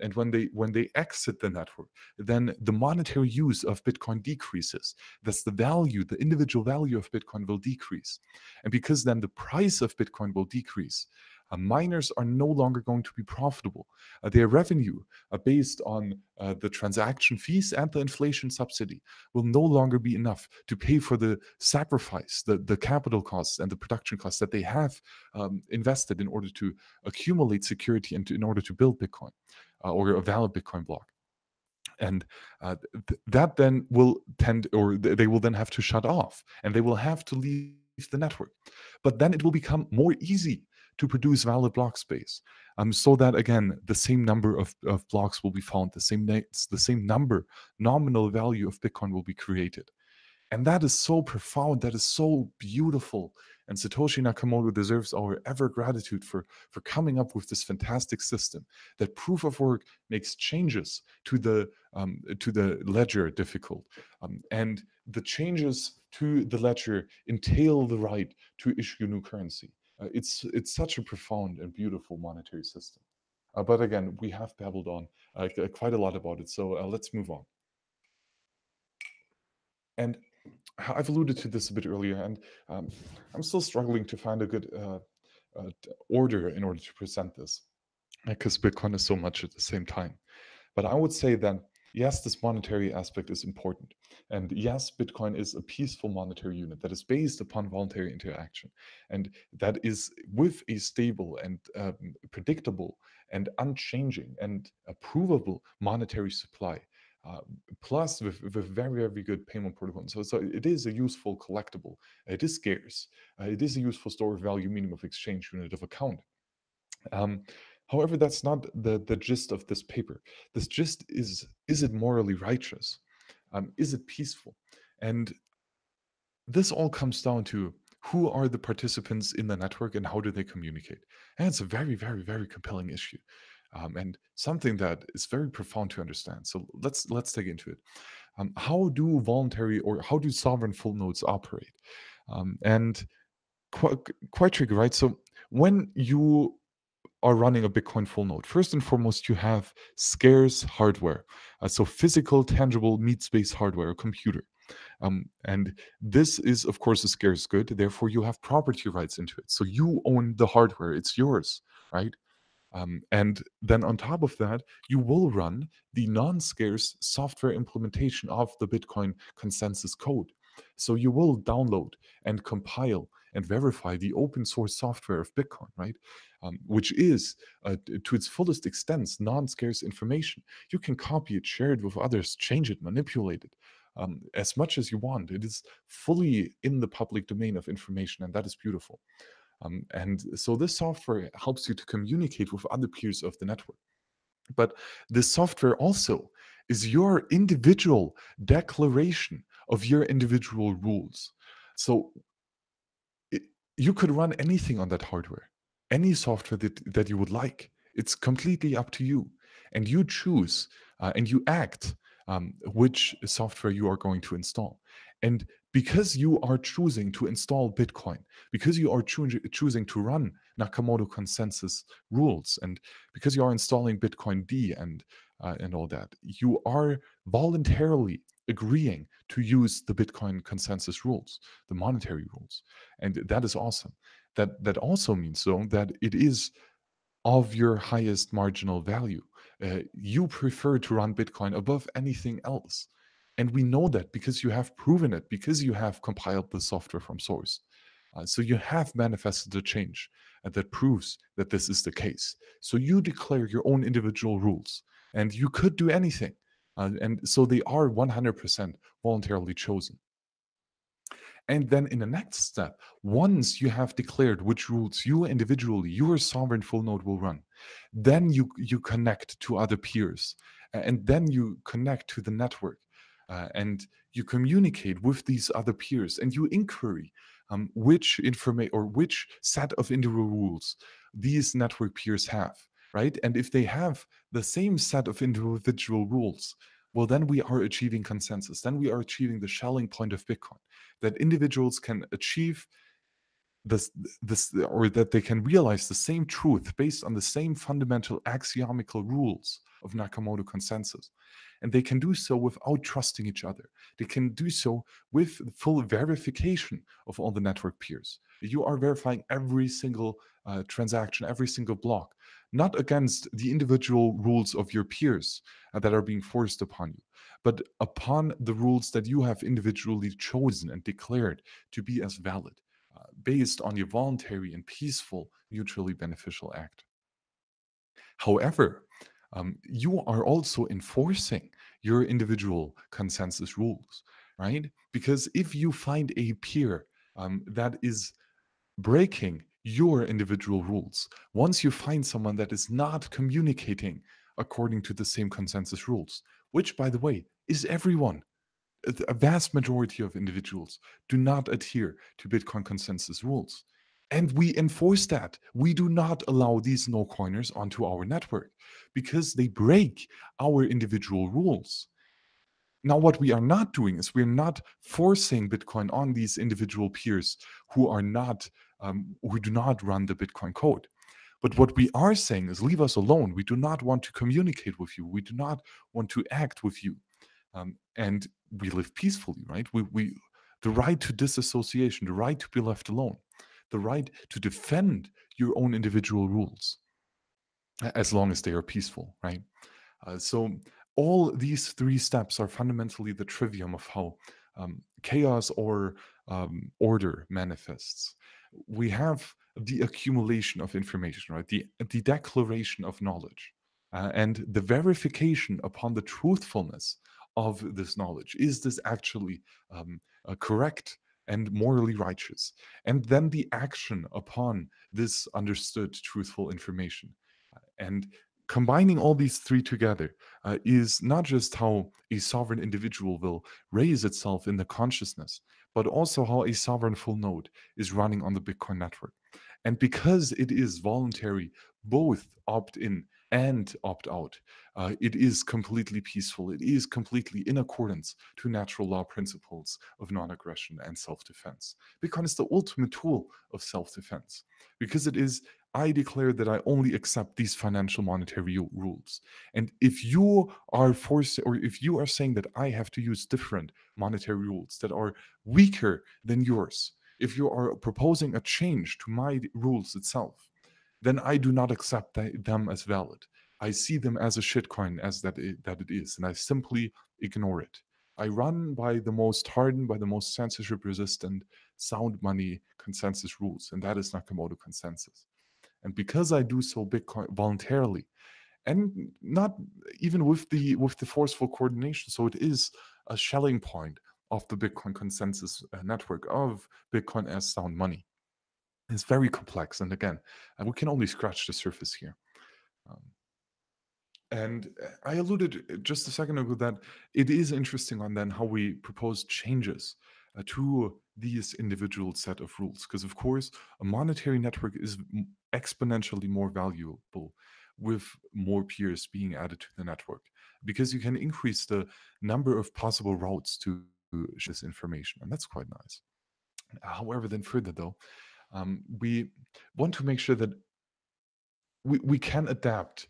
and when they exit the network, then the monetary use of Bitcoin decreases. That's the value, the individual value of Bitcoin will decrease, and because then the price of Bitcoin will decrease. Miners are no longer going to be profitable. Their revenue, based on the transaction fees and the inflation subsidy, will no longer be enough to pay for the sacrifice, the capital costs and the production costs that they have invested in order to accumulate security and in order to build Bitcoin or a valid Bitcoin block. And that then will tend, or they will then have to shut off and they will have to leave the network. But then it will become more easy to produce valid block space, so that again the same number of blocks will be found, the same number nominal value of Bitcoin will be created. And that is so profound, that is so beautiful. And Satoshi Nakamoto deserves our ever gratitude for coming up with this fantastic system. That proof of work makes changes to the ledger difficult, and the changes to the ledger entail the right to issue new currency. It's such a profound and beautiful monetary system. But again, we have babbled on quite a lot about it, so let's move on. And I've alluded to this a bit earlier, and I'm still struggling to find a good order in order to present this because Bitcoin is so much at the same time. But I would say that yes, this monetary aspect is important. And yes, Bitcoin is a peaceful monetary unit that is based upon voluntary interaction. And that is with a stable and predictable and unchanging and provable monetary supply. Uh, Plus, with very, very good payment protocol. So it is a useful collectible. It is scarce. It is a useful store of value, meaning of exchange unit of account. Um, However, that's not the gist of this paper. This gist is it morally righteous? Is it peaceful? And this all comes down to who are the participants in the network and how do they communicate? And it's a very, very, very compelling issue. And something that is very profound to understand. So let's dig into it. How do voluntary or how do sovereign full nodes operate? And quite, quite tricky, right? So when you are running a Bitcoin full node, first and foremost, you have scarce hardware. So physical, tangible, meat space hardware, a computer. And this is, of course, a scarce good. Therefore, you have property rights into it. So you own the hardware, it's yours, right? And then on top of that, you will run the non scarce software implementation of the Bitcoin consensus code. So you will download and compile and verify the open source software of Bitcoin, right? Which is, to its fullest extent, non scarce information. You can copy it, share it with others, change it, manipulate it. As much as you want. It is fully in the public domain of information, and that is beautiful. And so this software helps you to communicate with other peers of the network. But this software also is your individual declaration of your individual rules. So it, you could run anything on that hardware, any software that you would like. It's completely up to you. And you choose and you act which software you are going to install. And because you are choosing to install Bitcoin, because you are choosing to run Nakamoto consensus rules, and because you are installing Bitcoin D and all that, you are voluntarily agreeing to use the Bitcoin consensus rules, the monetary rules, and that is awesome. That also means though that it is of your highest marginal value. You prefer to run Bitcoin above anything else. And we know that because you have proven it, because you have compiled the software from source. So you have manifested a change that proves that this is the case. So you declare your own individual rules, and you could do anything. And so they are 100% voluntarily chosen. And then in the next step, once you have declared which rules you individually, your sovereign full node will run, then you connect to other peers, and then you connect to the network, and you communicate with these other peers, and you inquiry which information or which set of individual rules these network peers have, right? And if they have the same set of individual rules, well, then we are achieving consensus. Then we are achieving the Schelling point of Bitcoin, that individuals can achieve this, or that they can realize the same truth based on the same fundamental axiomical rules of Nakamoto consensus. And they can do so without trusting each other. They can do so with full verification of all the network peers. You are verifying every single transaction, every single block, not against the individual rules of your peers that are being forced upon you, but upon the rules that you have individually chosen and declared to be as valid, based on your voluntary and peaceful, mutually beneficial act. However, you are also enforcing your individual consensus rules, right? Because if you find a peer that is breaking your individual rules, once you find someone that is not communicating according to the same consensus rules, which, by the way, is everyone, a vast majority of individuals do not adhere to Bitcoin consensus rules. And we enforce that. We do not allow these no coiners onto our network because they break our individual rules. Now, what we are not doing is we're not forcing Bitcoin on these individual peers who are not, who do not run the Bitcoin code. But what we are saying is leave us alone. We do not want to communicate with you. We do not want to act with you, and we live peacefully, right? The right to disassociation, the right to be left alone, the right to defend your own individual rules, as long as they are peaceful, right? So all these three steps are fundamentally the trivium of how chaos or order manifests. We have the accumulation of information, right? The declaration of knowledge, and the verification upon the truthfulness of this knowledge. Is this actually correct and morally righteous? And then the action upon this understood truthful information. And combining all these three together is not just how a sovereign individual will raise itself in the consciousness, but also how a sovereign full node is running on the Bitcoin network. And because it is voluntary, both opt in and opt out, it is completely peaceful. It is completely in accordance to natural law principles of non aggression and self defense. Bitcoin is the ultimate tool of self defense because it is, I declare that I only accept these financial monetary rules. And if you are forced, or if you are saying that I have to use different monetary rules that are weaker than yours, if you are proposing a change to my rules itself, then I do not accept them as valid. I see them as a shitcoin, as that it is, and I simply ignore it. I run by the most hardened, by the most censorship resistant, sound money consensus rules, and that is Nakamoto consensus. And because I do so Bitcoin voluntarily, and not even with the forceful coordination, so it is a Schelling point of the Bitcoin consensus network of Bitcoin as sound money. It's very complex, and again, we can only scratch the surface here. Um, and I alluded just a second ago that it is interesting on then how we propose changes to these individual set of rules. Because, of course, a monetary network is exponentially more valuable with more peers being added to the network because you can increase the number of possible routes to share this information. And that's quite nice. However, then further though, we want to make sure that we can adapt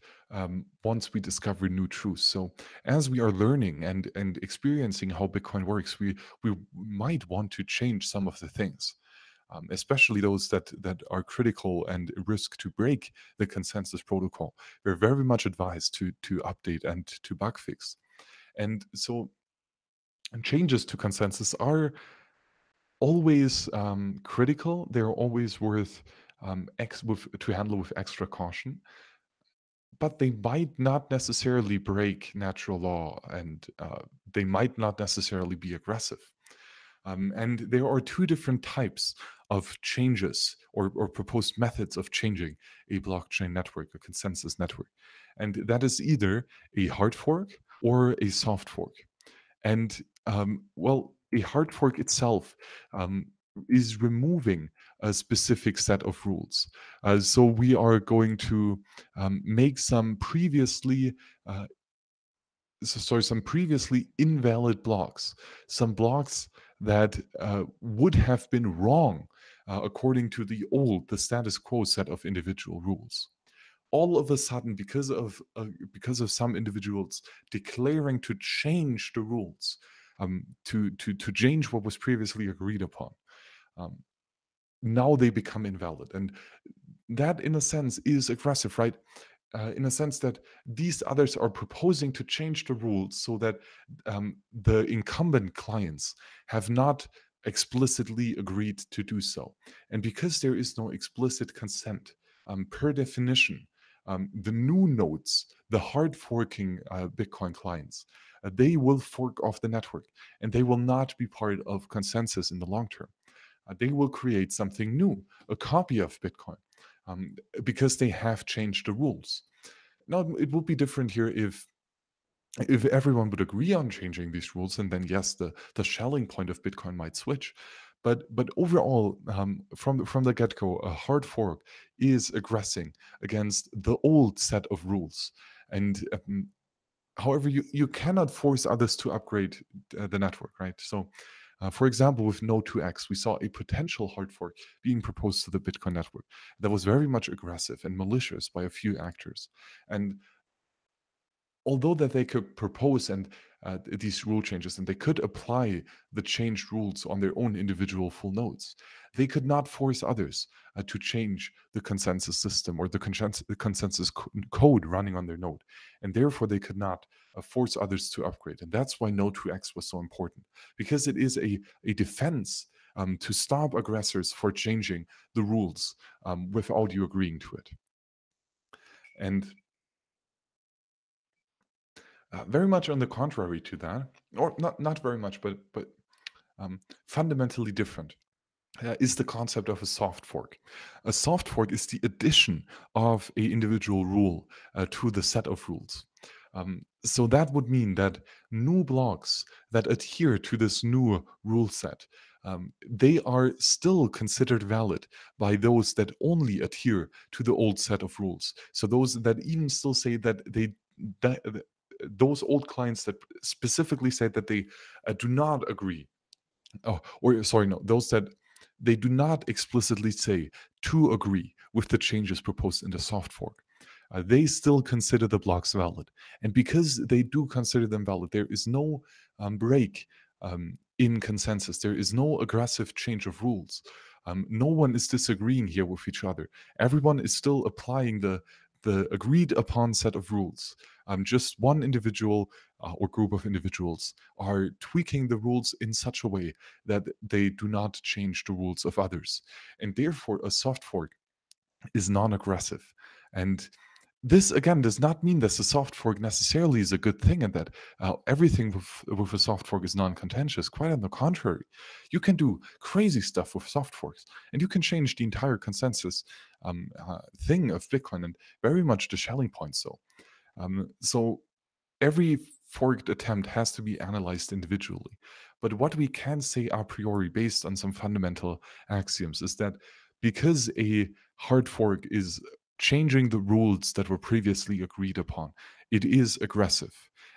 once we discover new truths. So as we are learning and experiencing how Bitcoin works, we might want to change some of the things, especially those that are critical and risk to break the consensus protocol. We're very much advised to update and to bug fix. And so And changes to consensus are always critical. They're always worth to handle with extra caution, but they might not necessarily break natural law, and they might not necessarily be aggressive. And there are two different types of changes or proposed methods of changing a blockchain network, a consensus network. And that is either a hard fork or a soft fork. And well, a hard fork itself um, is removing a specific set of rules. So we are going to make some previously uh, some previously invalid blocks, some blocks that would have been wrong according to the status quo set of individual rules. All of a sudden, because of some individuals declaring to change the rules, to change what was previously agreed upon, um, now they become invalid, and that, in a sense, is aggressive, right? In a sense that these others are proposing to change the rules so that the incumbent clients have not explicitly agreed to do so. And because there is no explicit consent, per definition, the new nodes, the hard forking Bitcoin clients, they will fork off the network, and they will not be part of consensus in the long term. They will create something new, a copy of Bitcoin, um, because they have changed the rules. Now, it would be different here if everyone would agree on changing these rules, and then yes, the shelling point of Bitcoin might switch. But overall, from the get go, a hard fork is aggressing against the old set of rules. And however, you cannot force others to upgrade the network, right? So, for example, with No2x, we saw a potential hard fork being proposed to the Bitcoin network that was very much aggressive and malicious by a few actors. And although that they could propose and these rule changes, and they could apply the changed rules on their own individual full nodes, they could not force others to change the consensus system or the consensus code running on their node, and therefore they could not force others to upgrade. And that's why No2x was so important, because it is a defense to stop aggressors for changing the rules without you agreeing to it. And very much on the contrary to that, or not very much, but fundamentally different, is the concept of a soft fork. A soft fork is the addition of a individual rule to the set of rules. So that would mean that new blocks that adhere to this new rule set, they are still considered valid by those that only adhere to the old set of rules. So those that even still say that that, those old clients that specifically say that they do not agree, oh, or sorry, no, those that they do not explicitly say to agree with the changes proposed in the soft fork, they still consider the blocks valid. And because they do consider them valid, there is no break in consensus. There is no aggressive change of rules. No one is disagreeing here with each other. Everyone is still applying the agreed upon set of rules. Just one individual or group of individuals are tweaking the rules in such a way that they do not change the rules of others. And therefore, a soft fork is non aggressive. And this again does not mean that the soft fork necessarily is a good thing, and that everything with a soft fork is non-contentious. Quite on the contrary, you can do crazy stuff with soft forks, and you can change the entire consensus thing of Bitcoin, and very much the shelling point. So every forked attempt has to be analyzed individually. But what we can say a priori, based on some fundamental axioms, is that because a hard fork is changing the rules that were previously agreed upon, it is aggressive.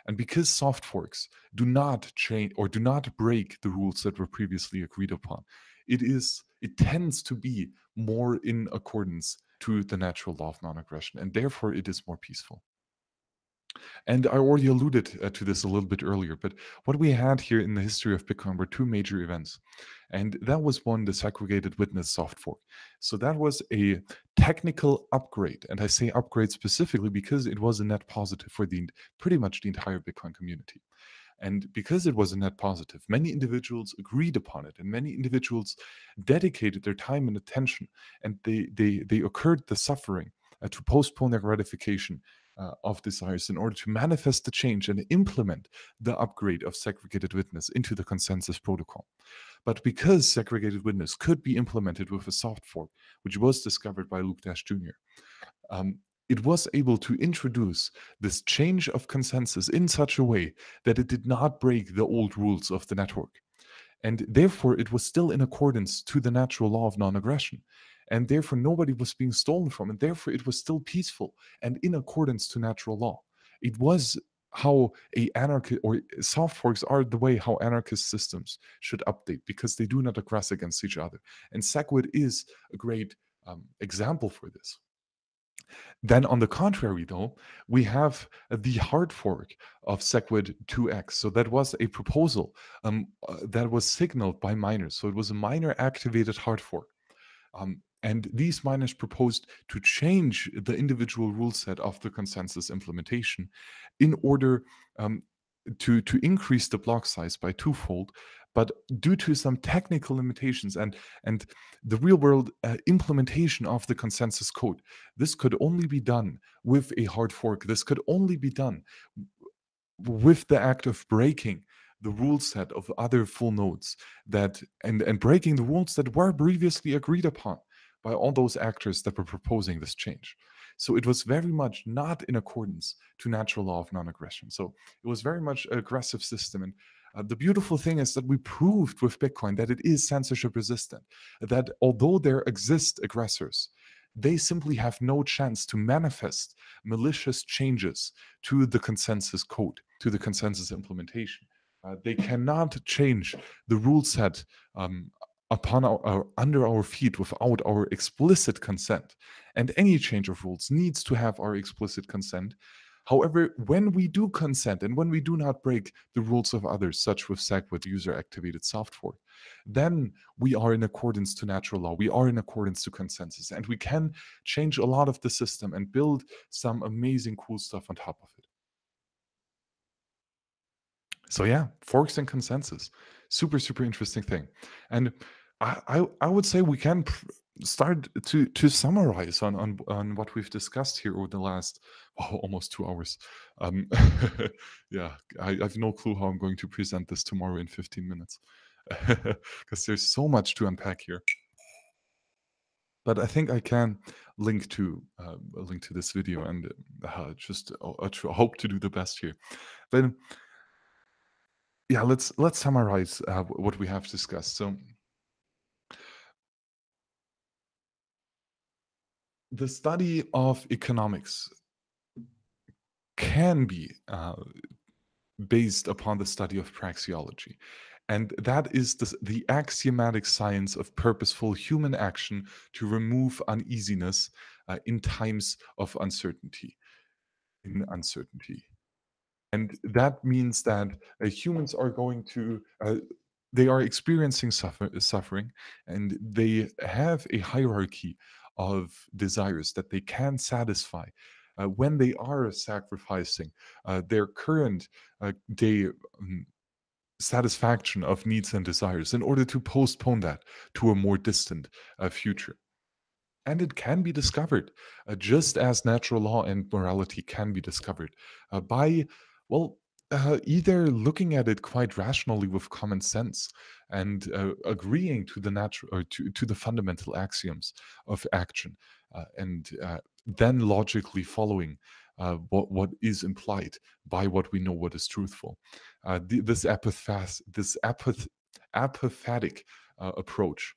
And because soft forks do not change or do not break the rules that were previously agreed upon, it tends to be more in accordance to the natural law of non-aggression, and therefore it is more peaceful. And I already alluded to this a little bit earlier, but what we had here in the history of Bitcoin were two major events. And that was one, the segregated witness soft fork. So that was a technical upgrade. And I say upgrade specifically because it was a net positive for pretty much the entire Bitcoin community. And because it was a net positive, many individuals agreed upon it, and many individuals dedicated their time and attention, and they occurred the suffering to postpone their gratification of desires in order to manifest the change and implement the upgrade of segregated witness into the consensus protocol. But because segregated witness could be implemented with a soft fork, which was discovered by Luke Dash Jr., um, it was able to introduce this change of consensus in such a way that it did not break the old rules of the network. And therefore, it was still in accordance to the natural law of non aggression. And therefore, nobody was being stolen from. And therefore, it was still peaceful and in accordance to natural law. It was how a anarchist or soft forks are the way how anarchist systems should update because they do not aggress against each other. And SegWit is a great example for this. Then, on the contrary, though, we have the hard fork of SegWit 2x. So that was a proposal that was signaled by miners. So it was a miner activated hard fork. And these miners proposed to change the individual rule set of the consensus implementation in order to increase the block size by twofold, but due to some technical limitations and the real world implementation of the consensus code, this could only be done with a hard fork. This could only be done with the act of breaking the rule set of other full nodes that and breaking the rules that were previously agreed upon by all those actors that were proposing this change. So it was very much not in accordance to natural law of non-aggression. So it was very much an aggressive system. And the beautiful thing is that we proved with Bitcoin that it is censorship resistant, that although there exist aggressors, they simply have no chance to manifest malicious changes to the consensus code, to the consensus implementation. They cannot change the rule set upon under our feet without our explicit consent. And any change of rules needs to have our explicit consent. However, when we do consent and when we do not break the rules of others, such with SegWit user-activated soft fork, then we are in accordance to natural law. We are in accordance to consensus, and we can change a lot of the system and build some amazing, cool stuff on top of it. So yeah, forks and consensus, super interesting thing. And I would say we can start to summarize on what we've discussed here over the last almost 2 hours. um yeah, I have no clue how I'm going to present this tomorrow in 15 minutes because there's so much to unpack here. But I think I can link to a link to this video and just hope to do the best here. But yeah, let's summarize what we have discussed. So the study of economics can be based upon the study of praxeology, and that is the axiomatic science of purposeful human action to remove uneasiness in times of uncertainty. In uncertainty. And that means that humans are going to they are experiencing suffering, and they have a hierarchy of desires that they can satisfy when they are sacrificing their current day satisfaction of needs and desires in order to postpone that to a more distant future. And it can be discovered, just as natural law and morality can be discovered by, well, either looking at it quite rationally with common sense and agreeing to the natural or to the fundamental axioms of action, and then logically following what is implied by what we know what is truthful. This apophatic approach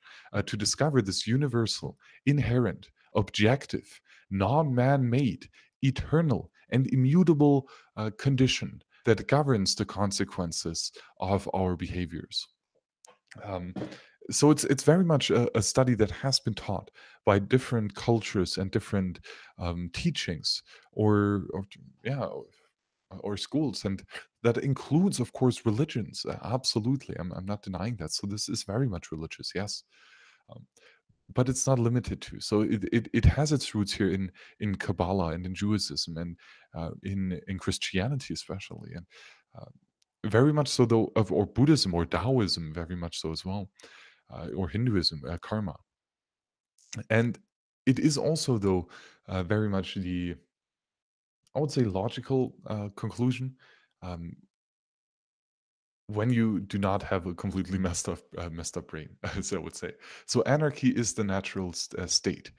to discover this universal, inherent, objective, non man made, eternal, and immutable condition that governs the consequences of our behaviors. Um, so it's very much a study that has been taught by different cultures and different teachings, or yeah, or schools, and that includes, of course, religions. Absolutely, I'm not denying that. So this is very much religious, yes. Um, but it's not limited to. So it has its roots here in Kabbalah and in Judaism and in Christianity especially. And uh, very much so, though, of or Buddhism or Taoism, very much so as well, or Hinduism, karma. And it is also, though, very much the, I would say, logical conclusion. Um, when you do not have a completely messed up brain, as I would say. So anarchy is the natural state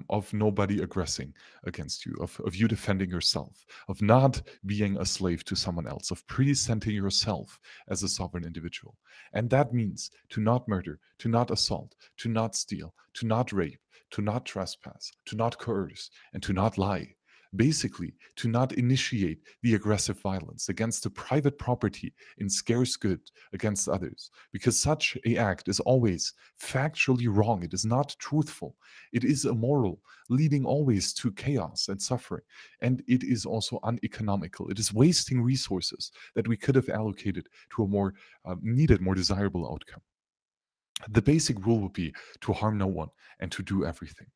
of nobody aggressing against you, of you defending yourself, of not being a slave to someone else, of presenting yourself as a sovereign individual. And that means to not murder, to not assault, to not steal, to not rape, to not trespass, to not coerce, and to not lie. Basically, to not initiate the aggressive violence against the private property in scarce good against others, because such a act is always factually wrong. It is not truthful. It is immoral, leading always to chaos and suffering. And it is also uneconomical. It is wasting resources that we could have allocated to a more needed, more desirable outcome. The basic rule would be to harm no one and to do everything.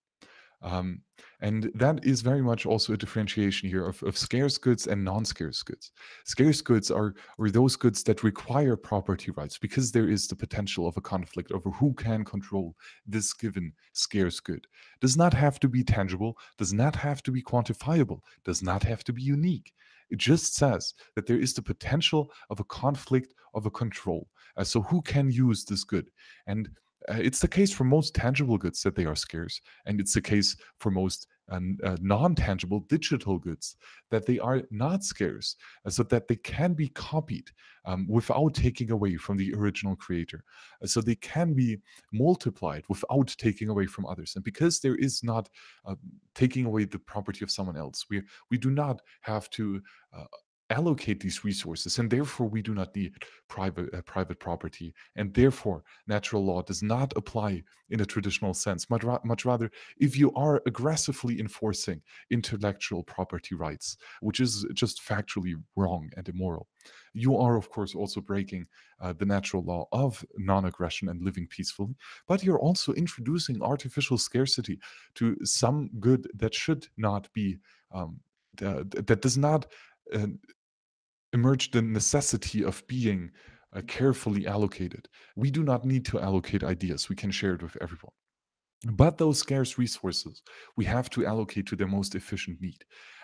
Um, and that is very much also a differentiation here of scarce goods and non-scarce goods. Scarce goods are those goods that require property rights because there is the potential of a conflict over who can control this given scarce good. Does not have to be tangible, does not have to be quantifiable, does not have to be unique. It just says that there is the potential of a conflict of a control. So who can use this good? And it's the case for most tangible goods that they are scarce, and it's the case for most non-tangible digital goods that they are not scarce, so that they can be copied without taking away from the original creator. So they can be multiplied without taking away from others. And because there is not uh, taking away the property of someone else, we do not have to uh, allocate these resources, and therefore we do not need private property, and therefore natural law does not apply in a traditional sense. Much rather, if you are aggressively enforcing intellectual property rights, which is just factually wrong and immoral, you are, of course, also breaking the natural law of non aggression and living peacefully, but you're also introducing artificial scarcity to some good that should not be, that does not. Uh, Emerge the necessity of being carefully allocated. We do not need to allocate ideas, we can share it with everyone. But those scarce resources we have to allocate to their most efficient need.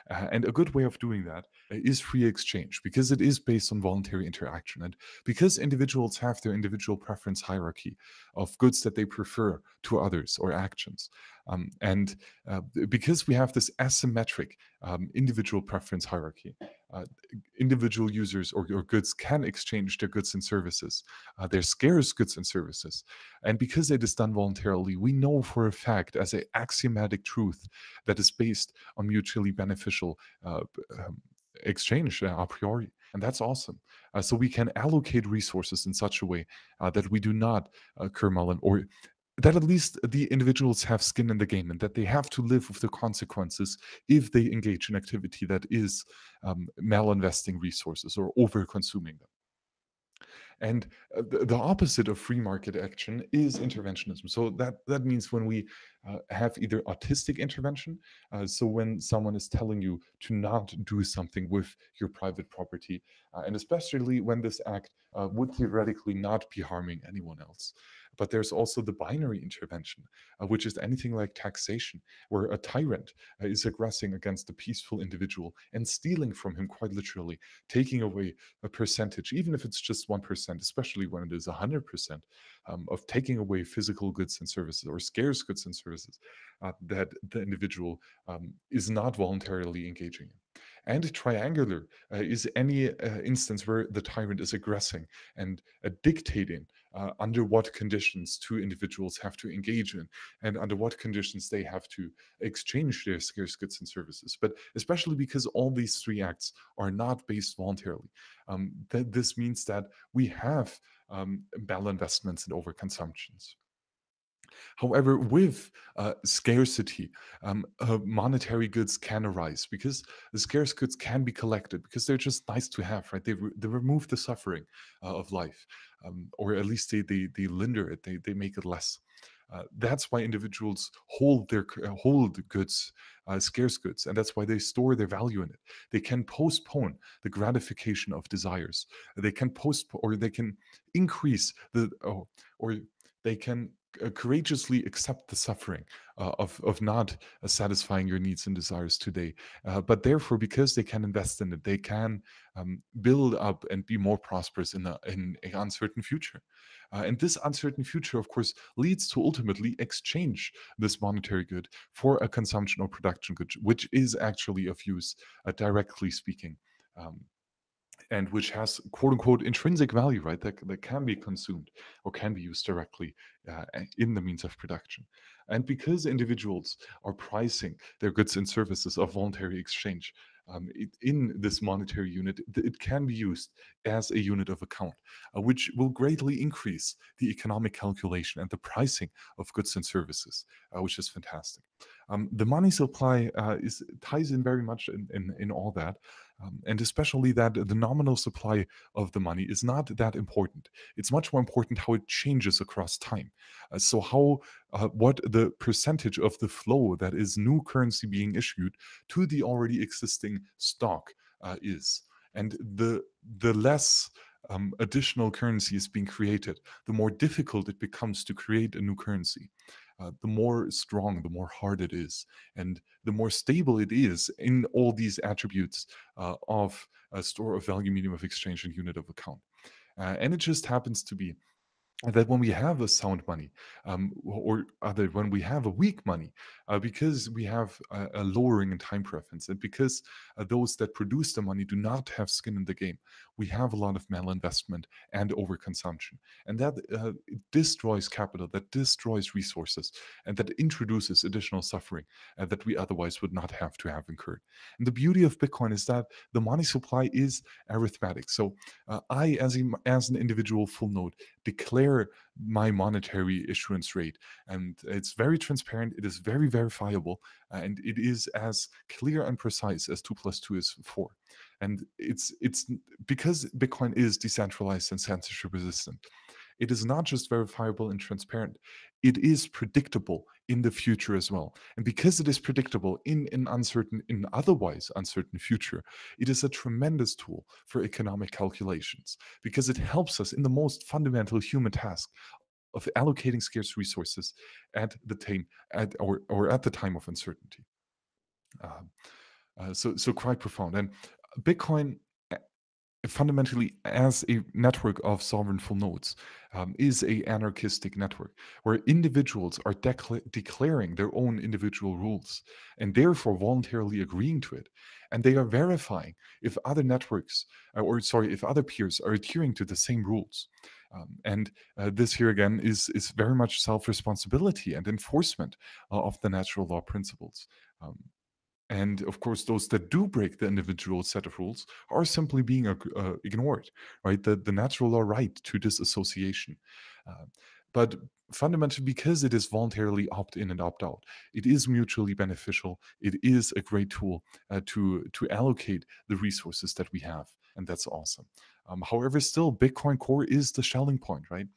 And a good way of doing that is free exchange because it is based on voluntary interaction. And because individuals have their individual preference hierarchy of goods that they prefer to others or actions. And because we have this asymmetric individual preference hierarchy, uh, individual users or goods can exchange their goods and services, their scarce goods and services. And because it is done voluntarily, we know for a fact, as an axiomatic truth, that is based on mutually beneficial exchange a priori. And that's awesome. So we can allocate resources in such a way that we do not curmulin, or that at least the individuals have skin in the game and that they have to live with the consequences if they engage in activity that is malinvesting resources or over consuming them. And the opposite of free market action is interventionism. So that means when we have either autistic intervention, so when someone is telling you to not do something with your private property, and especially when this act would theoretically not be harming anyone else. But there's also the binary intervention, which is anything like taxation, where a tyrant is aggressing against a peaceful individual and stealing from him, quite literally, taking away a percentage, even if it's just 1%, especially when it is 100%, of taking away physical goods and services or scarce goods and services that the individual is not voluntarily engaging in. And triangular is any instance where the tyrant is aggressing and dictating under what conditions two individuals have to engage in and under what conditions they have to exchange their scarce goods and services. But especially because all these three acts are not based voluntarily, this means that we have malinvestments and overconsumptions. However, with scarcity, monetary goods can arise because the scarce goods can be collected because they're just nice to have, right? They remove the suffering of life, or at least they linder it, they make it less. That's why individuals hold goods, scarce goods, and that's why they store their value in it. They can postpone the gratification of desires. They can or they can increase or they can courageously accept the suffering of not satisfying your needs and desires today. But therefore, because they can invest in it, they can build up and be more prosperous in an uncertain future. And this uncertain future, of course, leads to ultimately exchange this monetary good for a consumption or production good, which is actually of use, directly speaking. Um, and which has quote unquote intrinsic value, right? That can be consumed or can be used directly in the means of production. And because individuals are pricing their goods and services of voluntary exchange in this monetary unit, it can be used as a unit of account, which will greatly increase the economic calculation and the pricing of goods and services, which is fantastic. The money supply ties in very much in all that, and especially that the nominal supply of the money is not that important. It's much more important how it changes across time. So how what the percentage of the flow that is new currency being issued to the already existing stock is, and the less additional currency is being created, the more difficult it becomes to create a new currency. The more strong, the more hard it is, and the more stable it is in all these attributes of a store of value, medium of exchange, and unit of account. And it just happens to be that when we have a sound money, or other when we have a weak money, because we have a lowering in time preference, and because those that produce the money do not have skin in the game, we have a lot of malinvestment and overconsumption, and that it destroys capital, that destroys resources, and that introduces additional suffering that we otherwise would not have to have incurred. And the beauty of Bitcoin is that the money supply is arithmetic. So I, as an individual full node, declare my monetary issuance rate, and it's very transparent, it is very verifiable, and it is as clear and precise as 2 plus 2 is 4. And it's because Bitcoin is decentralized and censorship resistant, it is not just verifiable and transparent, it is predictable in the future as well. And because it is predictable in otherwise uncertain future, it is a tremendous tool for economic calculations, because it helps us in the most fundamental human task of allocating scarce resources at the time or at the time of uncertainty. Um, so quite profound. And Bitcoin fundamentally, as a network of sovereign full nodes, is a anarchistic network where individuals are declaring their own individual rules and therefore voluntarily agreeing to it, and they are verifying if other networks or sorry, if other peers are adhering to the same rules. And this here again is very much self-responsibility and enforcement of the natural law principles. And of course, those that do break the individual set of rules are simply being ignored, right? The natural law right to disassociation. Uh, but fundamentally, because it is voluntarily opt in and opt out, it is mutually beneficial. It is a great tool to allocate the resources that we have, and that's awesome. However, still, Bitcoin Core is the Schelling point, right?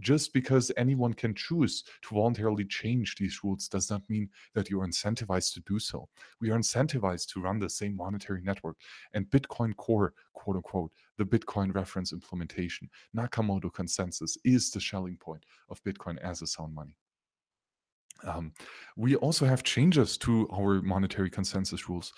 Just because anyone can choose to voluntarily change these rules does not mean that you're incentivized to do so. We are incentivized to run the same monetary network. And Bitcoin Core, quote unquote, the Bitcoin reference implementation, Nakamoto consensus, is the Schelling point of Bitcoin as a sound money. Um, we also have changes to our monetary consensus rules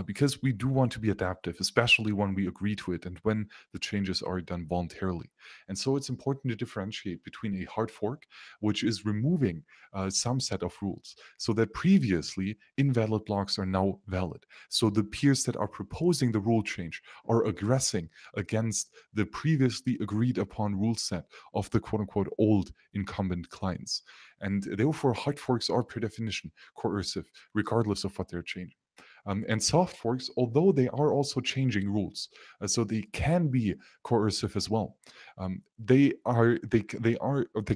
because we do want to be adaptive, especially when we agree to it and when the changes are done voluntarily. And so it's important to differentiate between a hard fork, which is removing some set of rules, so that previously invalid blocks are now valid. So the peers that are proposing the rule change are aggressing against the previously agreed upon rule set of the quote unquote old incumbent clients. And therefore, hard forks are per definition coercive, regardless of what they're changing. And soft forks, although they are also changing rules, so they can be coercive as well. They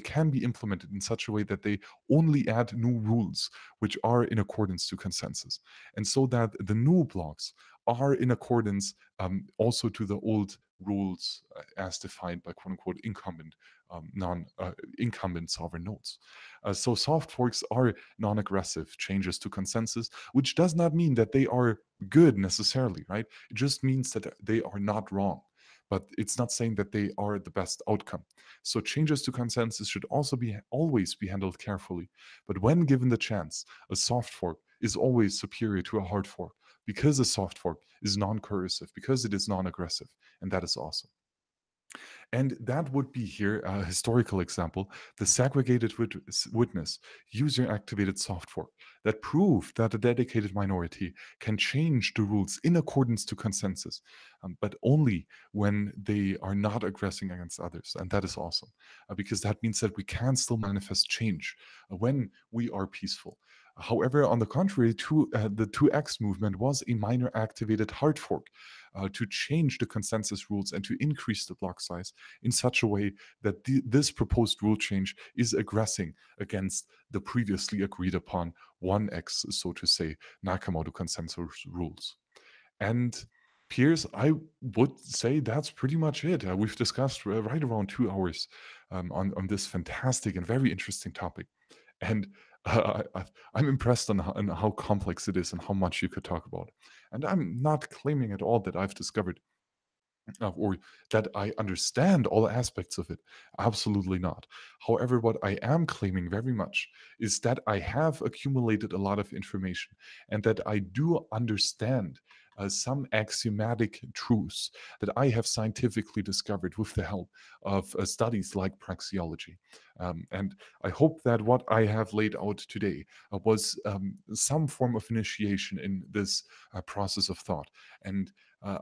can be implemented in such a way that they only add new rules which are in accordance to consensus, and so that the new blocks are in accordance also to the old rules as defined by quote unquote non incumbent sovereign nodes. So soft forks are non-aggressive changes to consensus, which does not mean that they are good necessarily, right? It just means that they are not wrong. But it's not saying that they are the best outcome. So changes to consensus should also be always be handled carefully. But when given the chance, a soft fork is always superior to a hard fork because a soft fork is non-coercive, because it is non-aggressive, and that is awesome. And that would be here a historical example, the segregated witness, user activated soft fork, that proved that a dedicated minority can change the rules in accordance to consensus, but only when they are not aggressing against others. And that is awesome because that means that we can still manifest change when we are peaceful. However, on the contrary, the 2X movement was a minor activated hard fork to change the consensus rules and to increase the block size in such a way that this proposed rule change is aggressing against the previously agreed upon 1x, so to say, Nakamoto consensus rules. And Piers, I would say that's pretty much it. We've discussed right around 2 hours on this fantastic and very interesting topic. And I'm impressed on how complex it is and how much you could talk about. And I'm not claiming at all that I've discovered or that I understand all aspects of it. Absolutely not. However, what I am claiming very much is that I have accumulated a lot of information and that I do understand some axiomatic truths that I have scientifically discovered with the help of studies like praxeology. And I hope that what I have laid out today was some form of initiation in this process of thought. And uh,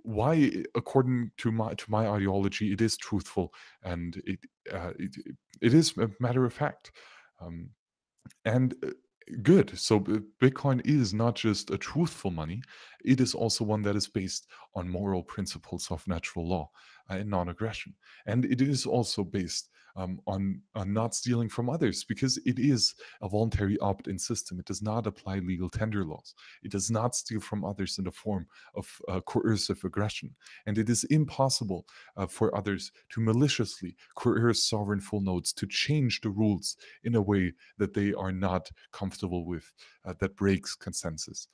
why, according to my ideology, it is truthful and it is a matter of fact. Um, and Good. So Bitcoin is not just a truthful money, it is also one that is based on moral principles of natural law and non aggression. And it is also based on not stealing from others because it is a voluntary opt in system. It does not apply legal tender laws. It does not steal from others in the form of coercive aggression. And it is impossible for others to maliciously coerce sovereign full nodes to change the rules in a way that they are not comfortable with, that breaks consensus.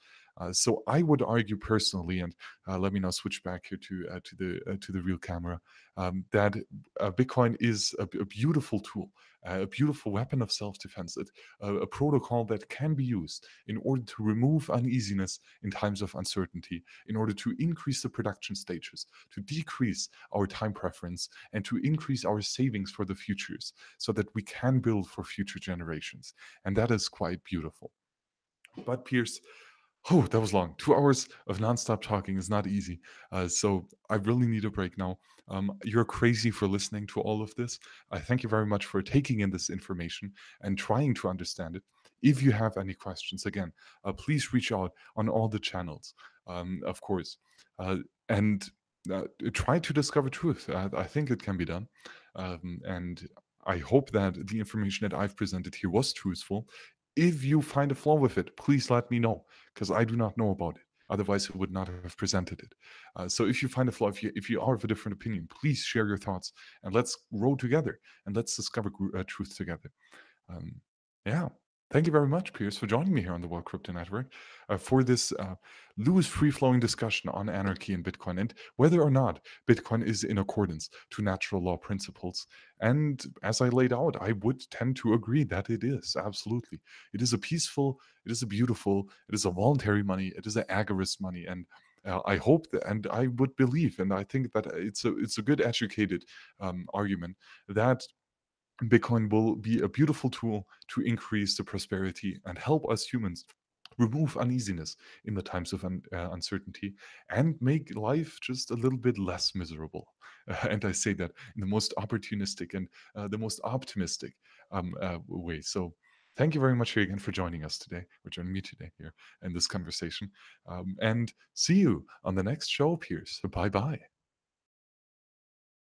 So I would argue personally, and let me now switch back here to the real camera, that Bitcoin is a beautiful tool, a beautiful weapon of self-defense, a protocol that can be used in order to remove uneasiness in times of uncertainty, in order to increase the production stages, to decrease our time preference, and to increase our savings for the futures, so that we can build for future generations. And that is quite beautiful. But Pierce, oh, that was long. 2 hours of nonstop talking is not easy. So I really need a break now. You're crazy for listening to all of this. I thank you very much for taking in this information and trying to understand it. If you have any questions, again, please reach out on all the channels, of course, and try to discover truth. I think it can be done. And I hope that the information that I've presented here was truthful. If you find a flaw with it, please let me know because I do not know about it. Otherwise, I would not have presented it. So if you find a flaw, if you are of a different opinion, please share your thoughts and let's grow together and let's discover truth together. Um, yeah. Thank you very much, Piers, for joining me here on the World Crypto Network for this loose, free flowing discussion on anarchy and Bitcoin and whether or not Bitcoin is in accordance to natural law principles. And as I laid out, I would tend to agree that it is absolutely. It is a peaceful, it is a beautiful, it is a voluntary money, it is an agarist money. And I hope that, and I would believe, and I think that it's a good educated argument that Bitcoin will be a beautiful tool to increase the prosperity and help us humans remove uneasiness in the times of uncertainty and make life just a little bit less miserable. And I say that in the most opportunistic and the most optimistic way. So, thank you very much here again for joining us today, or joining me today here in this conversation. And see you on the next show, Piers. Bye bye.